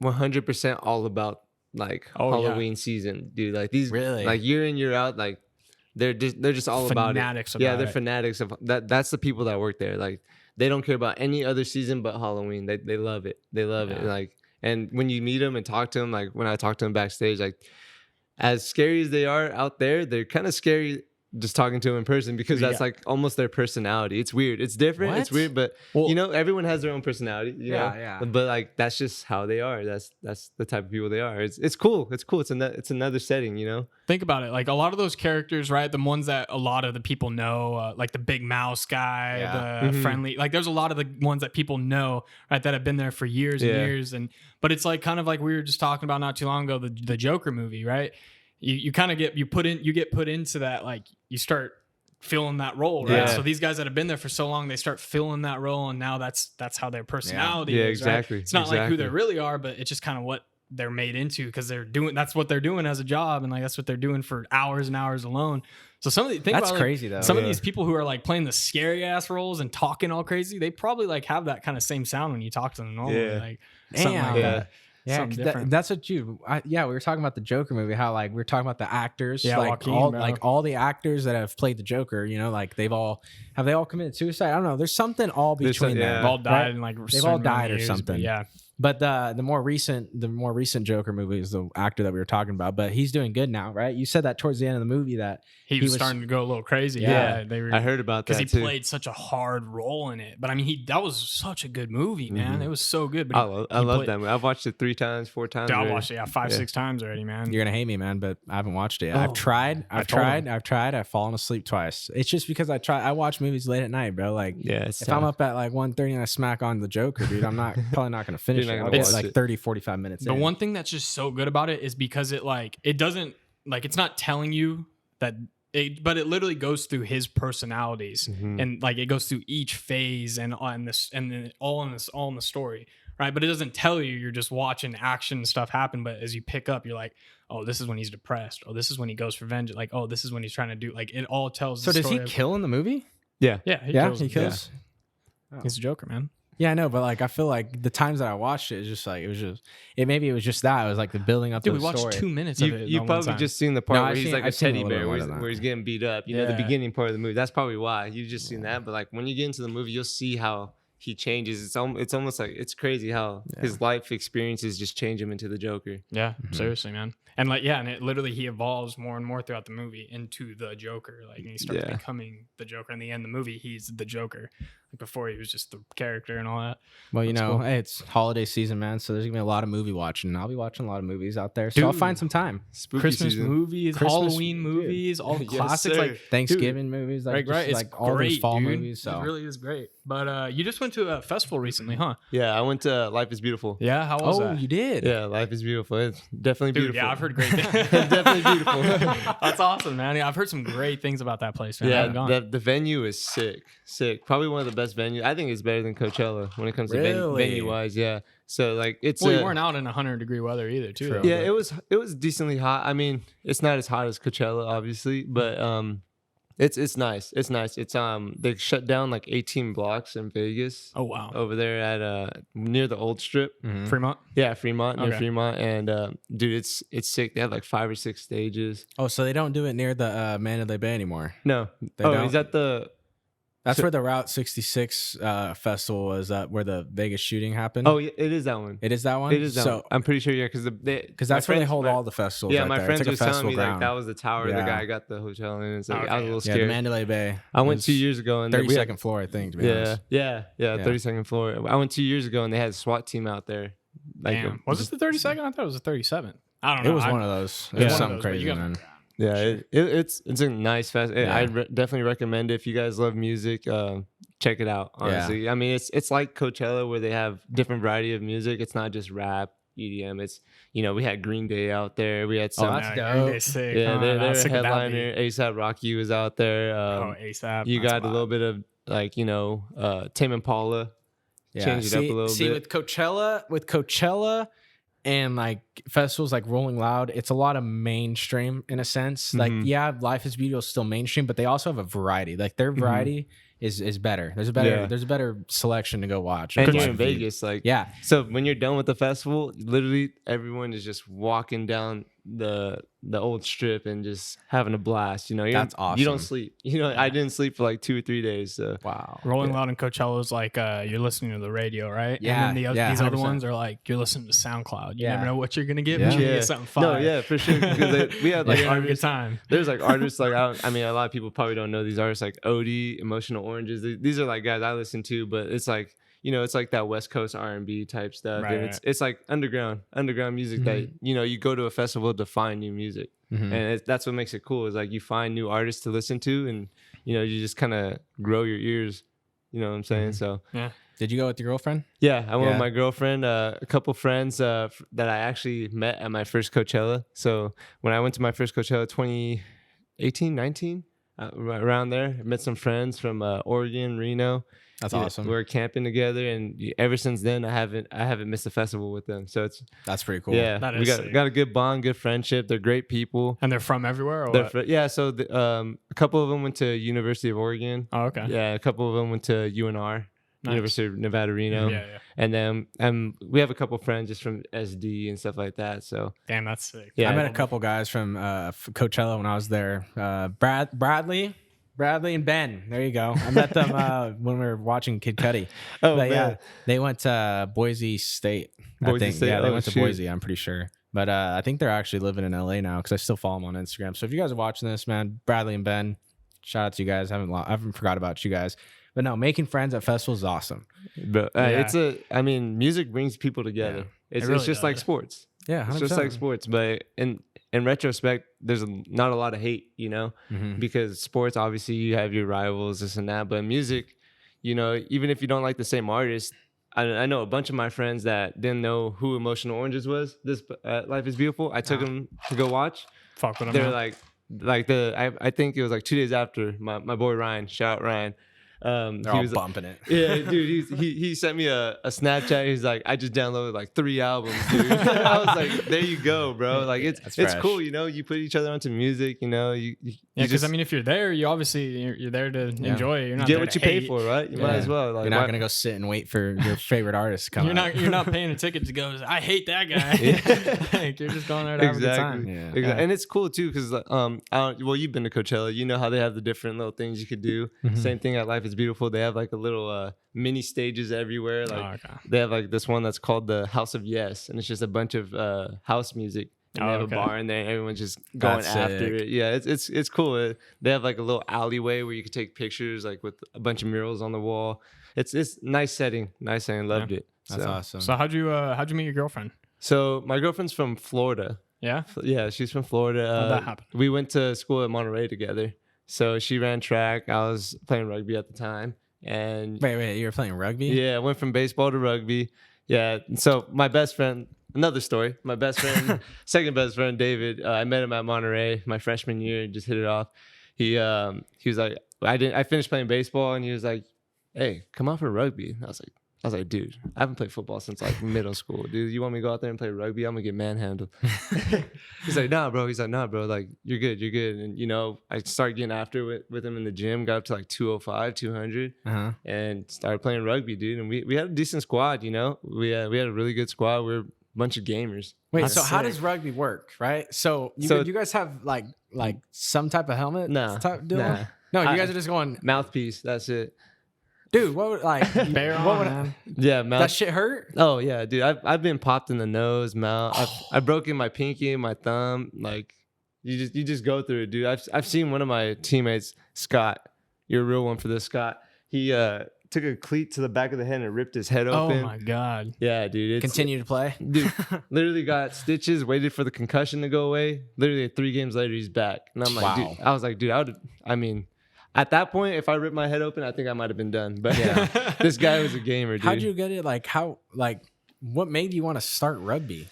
100% all about like Oh, yeah. Halloween season, dude. Like these, Really? like year in year out, like they're just all about it. Fanatics Yeah, about they're it. fanatics of that. That's the people that work there. Like they don't care about any other season but Halloween. They love it. They love it. Yeah. Like, and when you meet them and talk to them, like when I talk to them backstage, like as scary as they are out there, they're kind of scary just talking to them in person because that's like almost their personality. It's weird. It's different. What? It's weird, but everyone has their own personality. You know? Yeah. But like that's just how they are. That's the type of people they are. It's cool. It's cool. It's another setting. You know. Think about it. Like a lot of those characters, right? The ones that a lot of the people know, like the big mouse guy, the friendly. Like there's a lot of the ones that people know, right? That have been there for years and years. But it's like kind of like we were just talking about not too long ago, the Joker movie, right? You kind of get put into that, like you start filling that role, right? So these guys that have been there for so long, they start filling that role, and now that's how their personality is. Exactly. Right? It's not like who they really are, but it's just kind of what they're made into because that's what they're doing as a job, and like that's what they're doing for hours and hours alone. So some of the that's about, crazy though. Some of these people who are like playing the scary ass roles and talking all crazy, they probably like have that kind of same sound when you talk to them normally, like something like that. Yeah, that's what we were talking about the Joker movie, how like we were talking about the actors, like Joaquin, all the actors that have played the Joker, you know, like they all committed suicide. I don't know. There's something all between them. They've all died in like they've all died or something. Yeah. But the more recent Joker movie is the actor that we were talking about, but he's doing good now, right? You said that towards the end of the movie that he was starting to go a little crazy. Yeah, I heard about that because he played such a hard role in it. But I mean, that was such a good movie, man. It was so good. But I love that movie. I've watched it 3 times, 4 times. I watched it 6 times already, man. You're gonna hate me, man, but I haven't watched it yet. I've tried. I've fallen asleep twice. It's just because I watch movies late at night, bro. Like, if I'm up at like 1:30 and I smack on the Joker, dude, I'm probably not gonna finish it. It's like 30-45 minutes. The one thing that's just so good about it is because it doesn't like it's not telling you that. But it literally goes through his personalities and like it goes through each phase and all in the story, right? But it doesn't tell you. You're just watching action stuff happen. But as you pick up, you're like, oh, this is when he's depressed. Oh, this is when he goes for vengeance. Like, oh, this is when he's trying to do. Like, it all tells. So does he kill in the the Yeah, he kills. Oh. He's a Joker, man. Yeah, I know, but like I feel like the times that I watched it, it's just like it was just that. It was like the building up. Dude, to the we watched story. 2 minutes of it. You've probably just seen the part where he's like a teddy bear, where he's getting beat up. You know, the beginning part of the movie. That's probably why you've just seen that. But like when you get into the movie, you'll see how he changes. It's almost like it's crazy how his life experiences just change him into the Joker. Yeah, seriously, man. And like, and it literally he evolves more and more throughout the movie into the Joker. Like, and he starts becoming the Joker. In the end, the movie, he's the Joker. Like before, he was just the character and all that. Well, hey, it's holiday season, man. So there's gonna be a lot of movie watching. I'll be watching a lot of movies out there. So I'll find some time. Spooky Christmas season. movies, Halloween movies, all the classics, like Thanksgiving movies, like right. It's like all great, those fall dude. movies. So it really is great. But you just went to a festival recently, huh? Yeah, I went to Life is Beautiful. Yeah, how was that? Oh, you did? Yeah, Life is Beautiful. It's definitely beautiful. Yeah, I've heard great things. Definitely beautiful. That's awesome, man. Yeah, I've heard some great things about that place, man. Yeah, the venue is sick. Probably one of the best venues. I think it's better than Coachella when it comes to venue wise. Yeah. So like it's. Well, you weren't out in 100-degree weather either, too. Though, yeah, it was decently hot. I mean, it's not as hot as Coachella, obviously, but it's nice. It's nice. It's they shut down like 18 blocks in Vegas. Oh wow. Over there at near the old strip. Mm-hmm. Fremont. Yeah, Fremont, near Fremont, and dude, it's sick. They have like 5 or 6 stages. Oh, so they don't do it near the Mandalay Bay anymore? No. They don't? Is that the? That's where the Route 66 festival was. Where the Vegas shooting happened. Oh, yeah, it is that one. It is that one. It is that one. I'm pretty sure, yeah, because that's where they hold all the festivals. Yeah, right my there. friends like were telling me like that was the tower. Yeah. The guy got the hotel in. It's like I was a little scared. Yeah, the Mandalay Bay. I went 2 years ago and 32nd floor, I think. To be honest. Yeah, 32nd floor. I went 2 years ago and they had a SWAT team out there. Like, damn. Was it the 32nd? I thought it was the 37th. I don't know. It was one of those. It was something crazy, man. Yeah, it's a nice fest. I definitely recommend it if you guys love music. Check it out. Honestly, I mean it's like Coachella where they have different variety of music. It's not just rap, EDM. It's we had Green Day out there. We had some. Oh, that's dope. Sick. Yeah, they're a headliner. A$AP Rocky was out there. A$AP. You got a little bit of like Tame Impala. Yeah. Changed it up a little bit. With Coachella. And like festivals like Rolling Loud, it's a lot of mainstream in a sense. Like, Life is Beautiful is still mainstream, but they also have a variety. Like their variety is better. There's a better selection to go watch. And you're in Vegas, like yeah. So when you're done with the festival, literally everyone is just walking down the old strip and just having a blast. That's awesome. You don't sleep. I didn't sleep for like 2 or 3 days. So wow. Rolling Loud and Coachella is like you're listening to the radio, right? Yeah. And then these other ones are like you're listening to SoundCloud. You never know what you're gonna get, but you're gonna get something fire. No, yeah, for sure. Because we had like You're having a good time. There's like artists like I mean, a lot of people probably don't know these artists like Odie, Emotional Oranges. These are like guys I listen to, but it's like it's like that West Coast R&B type stuff, Right, and it's like underground music that you go to a festival to find new music, and that's what makes it cool. Is like you find new artists to listen to, and you just kind of grow your ears. You know what I'm saying? So yeah. Did you go with your girlfriend? Yeah, I went with my girlfriend, a couple friends that I actually met at my first Coachella. So when I went to my first Coachella, 2018, 19, around there, I met some friends from Oregon, Reno. That's awesome. We're camping together, and ever since then, I haven't missed a festival with them. So that's pretty cool. Yeah, that we got a good bond, good friendship. They're great people, and they're from everywhere. Or what? Yeah, so a couple of them went to University of Oregon. Oh, okay. Yeah, a couple of them went to UNR. Nice. University of Nevada, Reno. Yeah. And then we have a couple friends just from SD and stuff like that. So damn, that's sick. Yeah, I met a couple guys from Coachella when I was there. Bradley and Ben. There you go. I met them when we were watching Kid Cudi. Oh, but, man. Yeah, they went to Boise State. I think. State? Yeah, they went to shoot. Boise. I'm pretty sure. But I think they're actually living in LA now because I still follow them on Instagram. So if you guys are watching this, man, Bradley and Ben, shout out to you guys. I haven't forgot about you guys. But no, making friends at festivals is awesome. But music brings people together. Yeah. It's just like sports. Yeah, 100%. It's just like sports. But in retrospect, there's not a lot of hate, because sports, obviously you have your rivals, this and that. But music, even if you don't like the same artist, I know a bunch of my friends that didn't know who Emotional Oranges was. This Life is Beautiful. I took them to go watch. Fuck with them. They're I think it was like 2 days after my boy Ryan, shout out Ryan. They're all bumping it. Yeah, dude. He sent me a Snapchat. He's like, I just downloaded like 3 albums, dude. I was like, there you go, bro. Like it's cool, you put each other onto music, because if you're there, you're there to enjoy it. You're not get there what to you pay for, right? You might as well. Like, you're not gonna go sit and wait for your favorite artist to come. You're not paying a ticket to go. I hate that guy. Like, you're just going there to have a good time. Yeah. Exactly. And it's cool too because you've been to Coachella. You know how they have the different little things you could do. Same thing at Life is Beautiful. They have like a little mini stages everywhere. Like they have like this one that's called the House of Yes, and it's just a bunch of house music. And they have a bar in there, and everyone's just going after it. Yeah, it's cool. They have like a little alleyway where you can take pictures, like with a bunch of murals on the wall. It's nice setting. Loved it. That's awesome. So how'd you meet your girlfriend? So my girlfriend's from Florida. Yeah. Yeah, she's from Florida. How'd that happen? We went to school at Monterey together. So she ran track. I was playing rugby at the time. And wait, you were playing rugby? Yeah, I went from baseball to rugby. Yeah. So my best friend, another story. My best friend, second best friend, David. I met him at Monterey my freshman year. Just hit it off. He was like, I finished playing baseball, and he was like, "Hey, come out for rugby." I was like, dude, I haven't played football since like middle school. Dude, you want me to go out there and play rugby? I'm gonna get manhandled. He's like, nah, bro. Like, you're good. And I started getting after it with him in the gym. Got up to like 205, 200, and started playing rugby, dude. And we had a decent squad. We had a really good squad. We were a bunch of gamers. Wait, so how does rugby work, right? So you guys have like some type of helmet? Nah. No, you guys are just going mouthpiece. That's it. Dude, what would bear on? Yeah, mouth. That shit hurt? Oh yeah, dude. I've been popped in the nose, mouth. I've broken my pinky and my thumb. Like you just go through it, dude. I've seen one of my teammates, Scott. You're a real one for this, Scott. He took a cleat to the back of the head and ripped his head open. Oh my god. Yeah, dude. Continue to play, dude. Literally got stitches. Waited for the concussion to go away. Literally 3 games later, he's back. And I'm like, dude. I was like, dude. At that point, if I ripped my head open, I think I might have been done. But yeah, this guy was a gamer, dude. How'd you get it? What made you want to start rugby?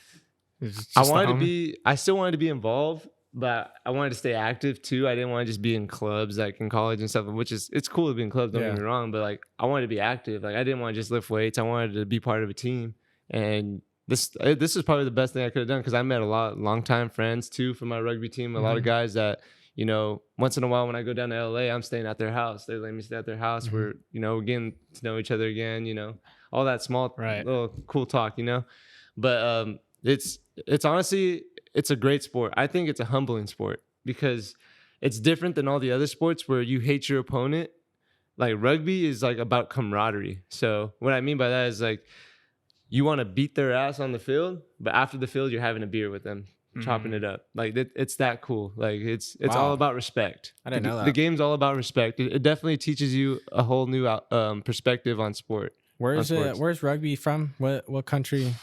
I still wanted to be involved, but I wanted to stay active too. I didn't want to just be in clubs like in college and stuff, it's cool to be in clubs, don't get me wrong, but like I wanted to be active. Like I didn't want to just lift weights. I wanted to be part of a team. And this is probably the best thing I could have done because I met a lot of longtime friends too from my rugby team. A lot of guys that, you know, once in a while when I go down to LA, I'm staying at their house. They let me stay at their house. Mm-hmm. We're, you know, getting to know each other again, you know, all that small little cool talk, you know. But it's honestly, it's a great sport. I think it's a humbling sport because it's different than all the other sports where you hate your opponent. Like rugby is like about camaraderie. So what I mean by that is like you want to beat their ass on the field, but after the field, you're having a beer with them, chopping it up. Like it's that cool. Like it's all about respect. I didn't know that. The game's all about respect. It definitely teaches you a whole new perspective on sport. Where's rugby from? What country?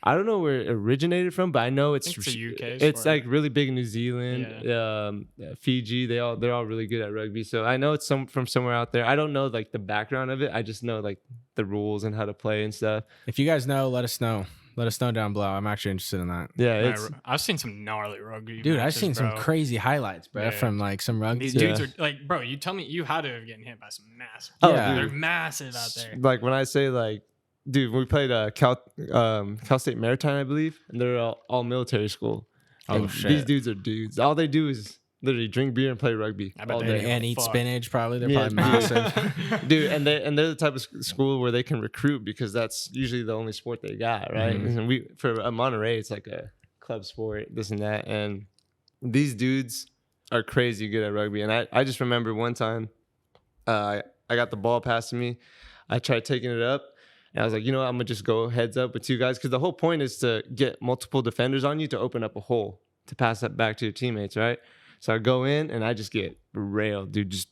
I don't know where it originated from, but I know it's the UK. It's like really big in New Zealand, Fiji. They're all really good at rugby. So I know it's from somewhere out there. I don't know like the background of it. I just know like the rules and how to play and stuff. If you guys know, let us know. Let us know down below. I'm actually interested in that. Yeah, I've seen some gnarly rugby. Dude, matches, I've seen some crazy highlights, bro, from like some rugby. These dudes are like, bro, you tell me you had to have getting hit by some massive. Oh, yeah, they're massive out there. Like when I say like, dude, we played Cal State Maritime, I believe, and they're all military school. Oh and shit! These dudes are dudes. All they do is literally drink beer and play rugby all day and eat spinach. Probably they're probably massive, dude. And they're the type of school where they can recruit because that's usually the only sport they got, right? Mm-hmm. And for Monterey, it's like a club sport, this and that. And these dudes are crazy good at rugby. And I just remember one time, I got the ball passed to me. I tried taking it up. And I was like, you know what? I'm going to just go heads up with two guys. Because the whole point is to get multiple defenders on you to open up a hole to pass that back to your teammates, right? So I go in and I just get railed, dude. Just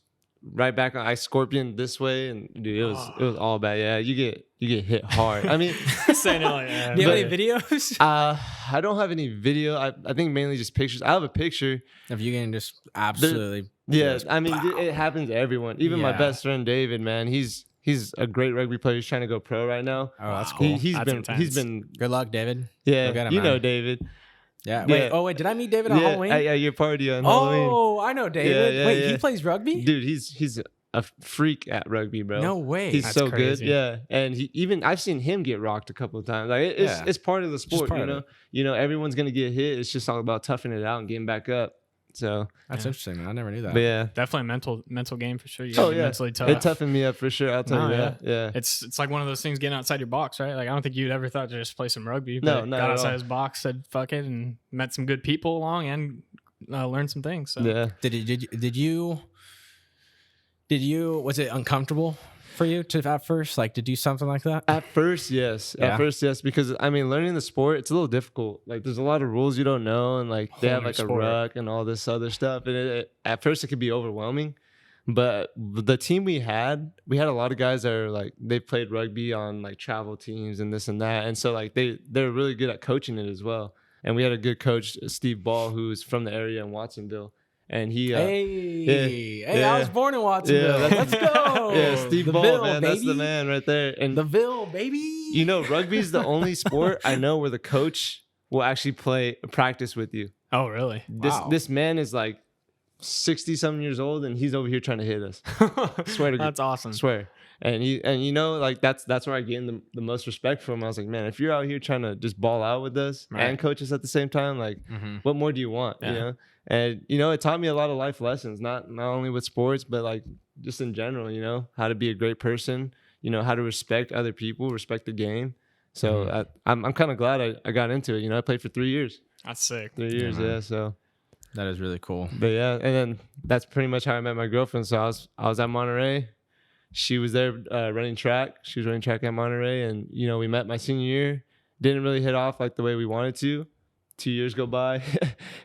right back. I scorpion this way. And, dude, it was all bad. Yeah, you get hit hard. I mean. Saying it like that. Do you have any videos? I don't have any video. I think mainly just pictures. I have a picture. Of you getting just absolutely. Yeah, I mean, it happens to everyone. Even my best friend, David, man, He's a great rugby player. He's trying to go pro right now. Oh, that's cool. He's been good luck, David. Yeah, you know David. Yeah. Wait, did I meet David on Halloween? Yeah, your party on Halloween. Oh, I know David. Yeah, Wait, he plays rugby? Dude, he's a freak at rugby, bro. No way. He's That's so crazy. good. Yeah. And I've seen him get rocked a couple of times. Like it's part of the sport, you know. You know, everyone's gonna get hit. It's just all about toughing it out and getting back up. So that's interesting, man. I never knew that. But yeah, definitely a mental game for sure. You gotta be mentally tough. It toughened me up for sure. I'll tell you that. Yeah, it's like one of those things getting outside your box, right? Like I don't think you'd ever thought to just play some rugby. No, but not got at outside all. his box, said fuck it, and met some good people along and learned some things. So. Yeah. Did you? Was it uncomfortable for you at first, like to do something like that? At first, yes. Yeah. At first, yes. Because I mean, learning the sport, it's a little difficult. Like, there's a lot of rules you don't know, and like they have like a ruck and all this other stuff. And at first, it could be overwhelming. But the team we had a lot of guys that are like they played rugby on like travel teams and this and that, and so like they're really good at coaching it as well. And we had a good coach, Steve Ball, who's from the area in Watsonville. And he, I was born in Watsonville. Yeah, Let's go. Yeah, Steve the Ball, Ville, man, baby. that's the man right there. And the Ville, baby. You know, rugby's the only sport I know where the coach will actually practice with you. Oh, really? This man is like 60-something years old, and he's over here trying to hit us. Swear to God. That's awesome. Swear. And you know, like that's where I gained the most respect from him. I was like, man, if you're out here trying to just ball out with us and coach us at the same time, like, what more do you want? Yeah. You know? And you know, it taught me a lot of life lessons, not only with sports, but like just in general. You know, how to be a great person. You know, how to respect other people, respect the game. So I'm kind of glad I got into it. You know, I played for 3 years. That's sick. 3 years, yeah. So that is really cool. But yeah, and then that's pretty much how I met my girlfriend. So I was at Monterey. She was there running track. She was running track at Monterey, and you know, we met my senior year. Didn't really hit off like the way we wanted to. 2 years go by,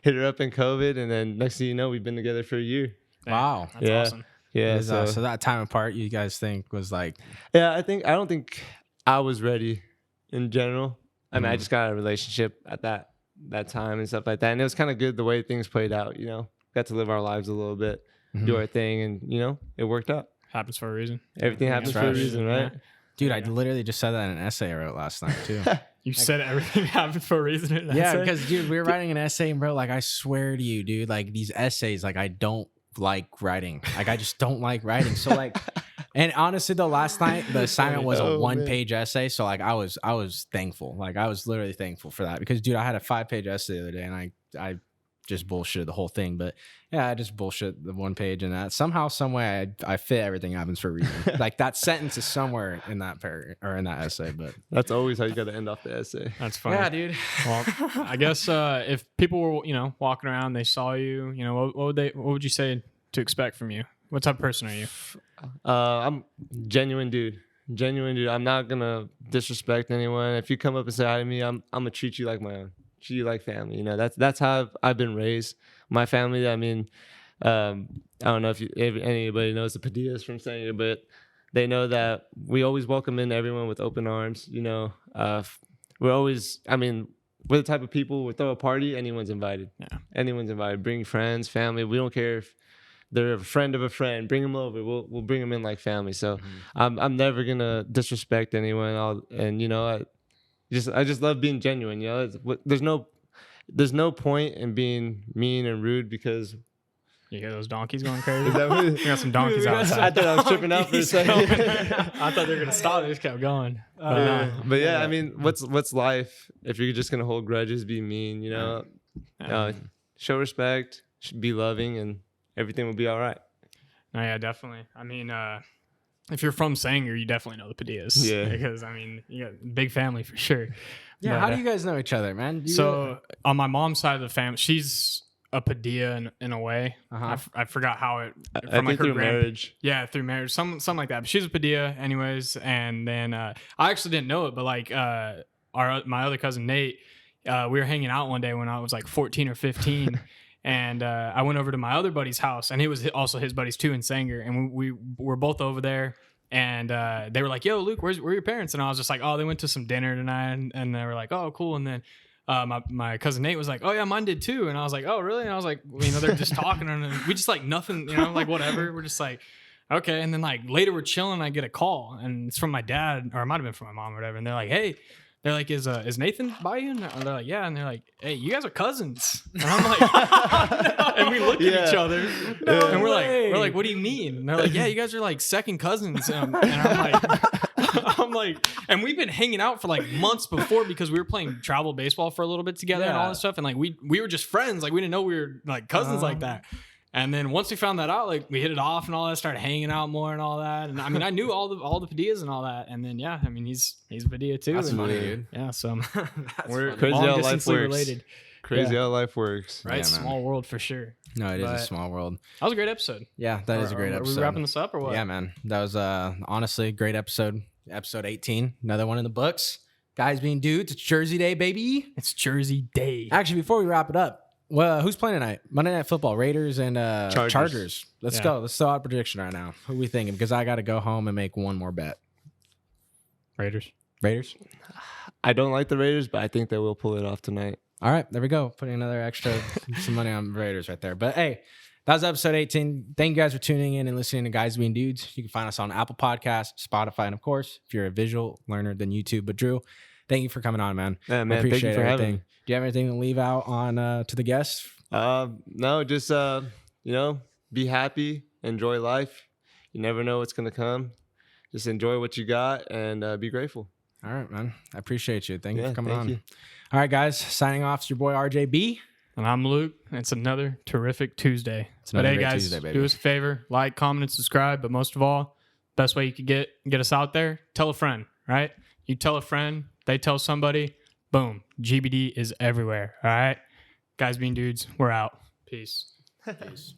hit her up in COVID, and then next thing you know, we've been together for a year. Wow, that's awesome. Yeah. So that time apart, you guys think was like? Yeah, I don't think I was ready in general. I mean, I just got out of a relationship at that time and stuff like that, and it was kind of good the way things played out. You know, got to live our lives a little bit, do our thing, and you know, it worked out. Happens for a reason. Everything happens for a reason, right? Yeah. Dude, I literally just said that in an essay I wrote last night too. You said everything happens for a reason. Yeah, because dude, we were writing an essay, and bro, like I swear to you, dude, like these essays, like I don't like writing. Like I just don't like writing. So like, and honestly, though, last night the assignment was a 1-page essay. So like I was thankful. Like I was literally thankful for that because dude, I had a 5-page essay the other day, and I just bullshit the whole thing. But yeah, I just bullshit the one page, and that somehow, some way, I fit everything happens for a reason. Like that sentence is somewhere in that paragraph or in that essay. But That's always how you got to end off the essay. That's funny. yeah, dude. Well, I guess if people were, walking around, they saw you, what would you say to expect from you? What type of person are you? I'm genuine dude. I'm not gonna disrespect anyone. If you come up and say hi to me, I'm gonna treat you like my own. Treat you like family. That's how I've been raised. My family. I mean, I don't know if anybody knows the Padillas from Sanger, but they know that we always welcome in everyone with open arms. We're always. I mean, we're the type of people. We throw a party. Anyone's invited. Yeah. Anyone's invited. Bring friends, family. We don't care if they're a friend of a friend. Bring them over. We'll bring them in like family. So I'm never gonna disrespect anyone. I just love being genuine. There's no point in being mean and rude because. You hear those donkeys going crazy? Is that what We got some donkeys outside. I thought I was tripping out for a second. I thought they were gonna stop. They just kept going. But yeah, I mean, what's life if you're just gonna hold grudges, be mean? Show respect, be loving, and everything will be all right. No, yeah, definitely. I mean, if you're from Sanger, you definitely know the Padillas. Yeah. Because, you got a big family for sure. Yeah, But, how do you guys know each other, man? On my mom's side of the family, she's a Padilla in a way. Uh-huh. I forgot how it... I think through marriage. Yeah, through marriage. Something like that. But she's a Padilla anyways. And then I actually didn't know it, but my other cousin, Nate, we were hanging out one day when I was like 14 or 15. And I went over to my other buddy's house, and it was also his buddies too in Sanger, and we were both over there, and they were like, "Yo, Luke, where are your parents?" And I was just like, "Oh, they went to some dinner tonight," and they were like, "Oh, cool." And then my cousin Nate was like, "Oh yeah, mine did too," and I was like, "Oh really?" And I was like, they're just talking, and we just like nothing, like whatever. We're just like, okay. And then like later we're chilling, I get a call, and it's from my dad, or it might have been from my mom or whatever, and they're like, "Hey." They're like, is Nathan by you? And they're like, yeah. And they're like, hey, you guys are cousins. And I'm like, and we look at each other, and we're like, what do you mean? And they're like, yeah, you guys are like second cousins. And I'm like, and we've been hanging out for like months before because we were playing travel baseball for a little bit together and all this stuff. And like we were just friends. Like we didn't know we were like cousins like that. And then once we found that out, like we hit it off and all that, started hanging out more and all that. And I mean, I knew all the Padillas and all that. And then yeah, I mean, he's a Padilla too. That's and, funny, dude. Yeah, so We're crazy how life works. Related. Crazy how life works. Right, Yeah, small world for sure. No, it is a small world. That was a great episode. Yeah, that is a great episode. Are we wrapping this up or what? Yeah, man. That was honestly a great episode. Episode 18. Another one in the books. Guys being dudes. It's Jersey Day, baby. It's Jersey Day. Actually, before we wrap it up, well, who's playing tonight? Monday Night Football, Raiders and Chargers. Let's go. Let's throw out a prediction right now. Who are we thinking? Because I got to go home and make one more bet. Raiders. I don't like the Raiders, but I think they will pull it off tonight. All right, there we go. Putting another extra some money on the Raiders right there. But hey, that was episode 18. Thank you guys for tuning in and listening to Guys Being Dudes. You can find us on Apple Podcasts, Spotify, and of course, if you're a visual learner, then YouTube. But Drew, thank you for coming on, man. Yeah, man. Appreciate Thank you for everything. having me. Do you have anything to leave out on to the guests? No, just be happy, enjoy life. You never know what's gonna come. Just enjoy what you got and be grateful. All right, man. I appreciate you. Thank you for coming thank on. you. All right, guys. Signing off. It's your boy RJB. And I'm Luke. It's another terrific Tuesday. But hey, great guys, Tuesday, baby. do us a favor, like, comment, and subscribe. But most of all, best way you could get us out there, tell a friend, right? You tell a friend, they tell somebody, boom, GBD is everywhere, all right? Guys being dudes, we're out. Peace. Peace.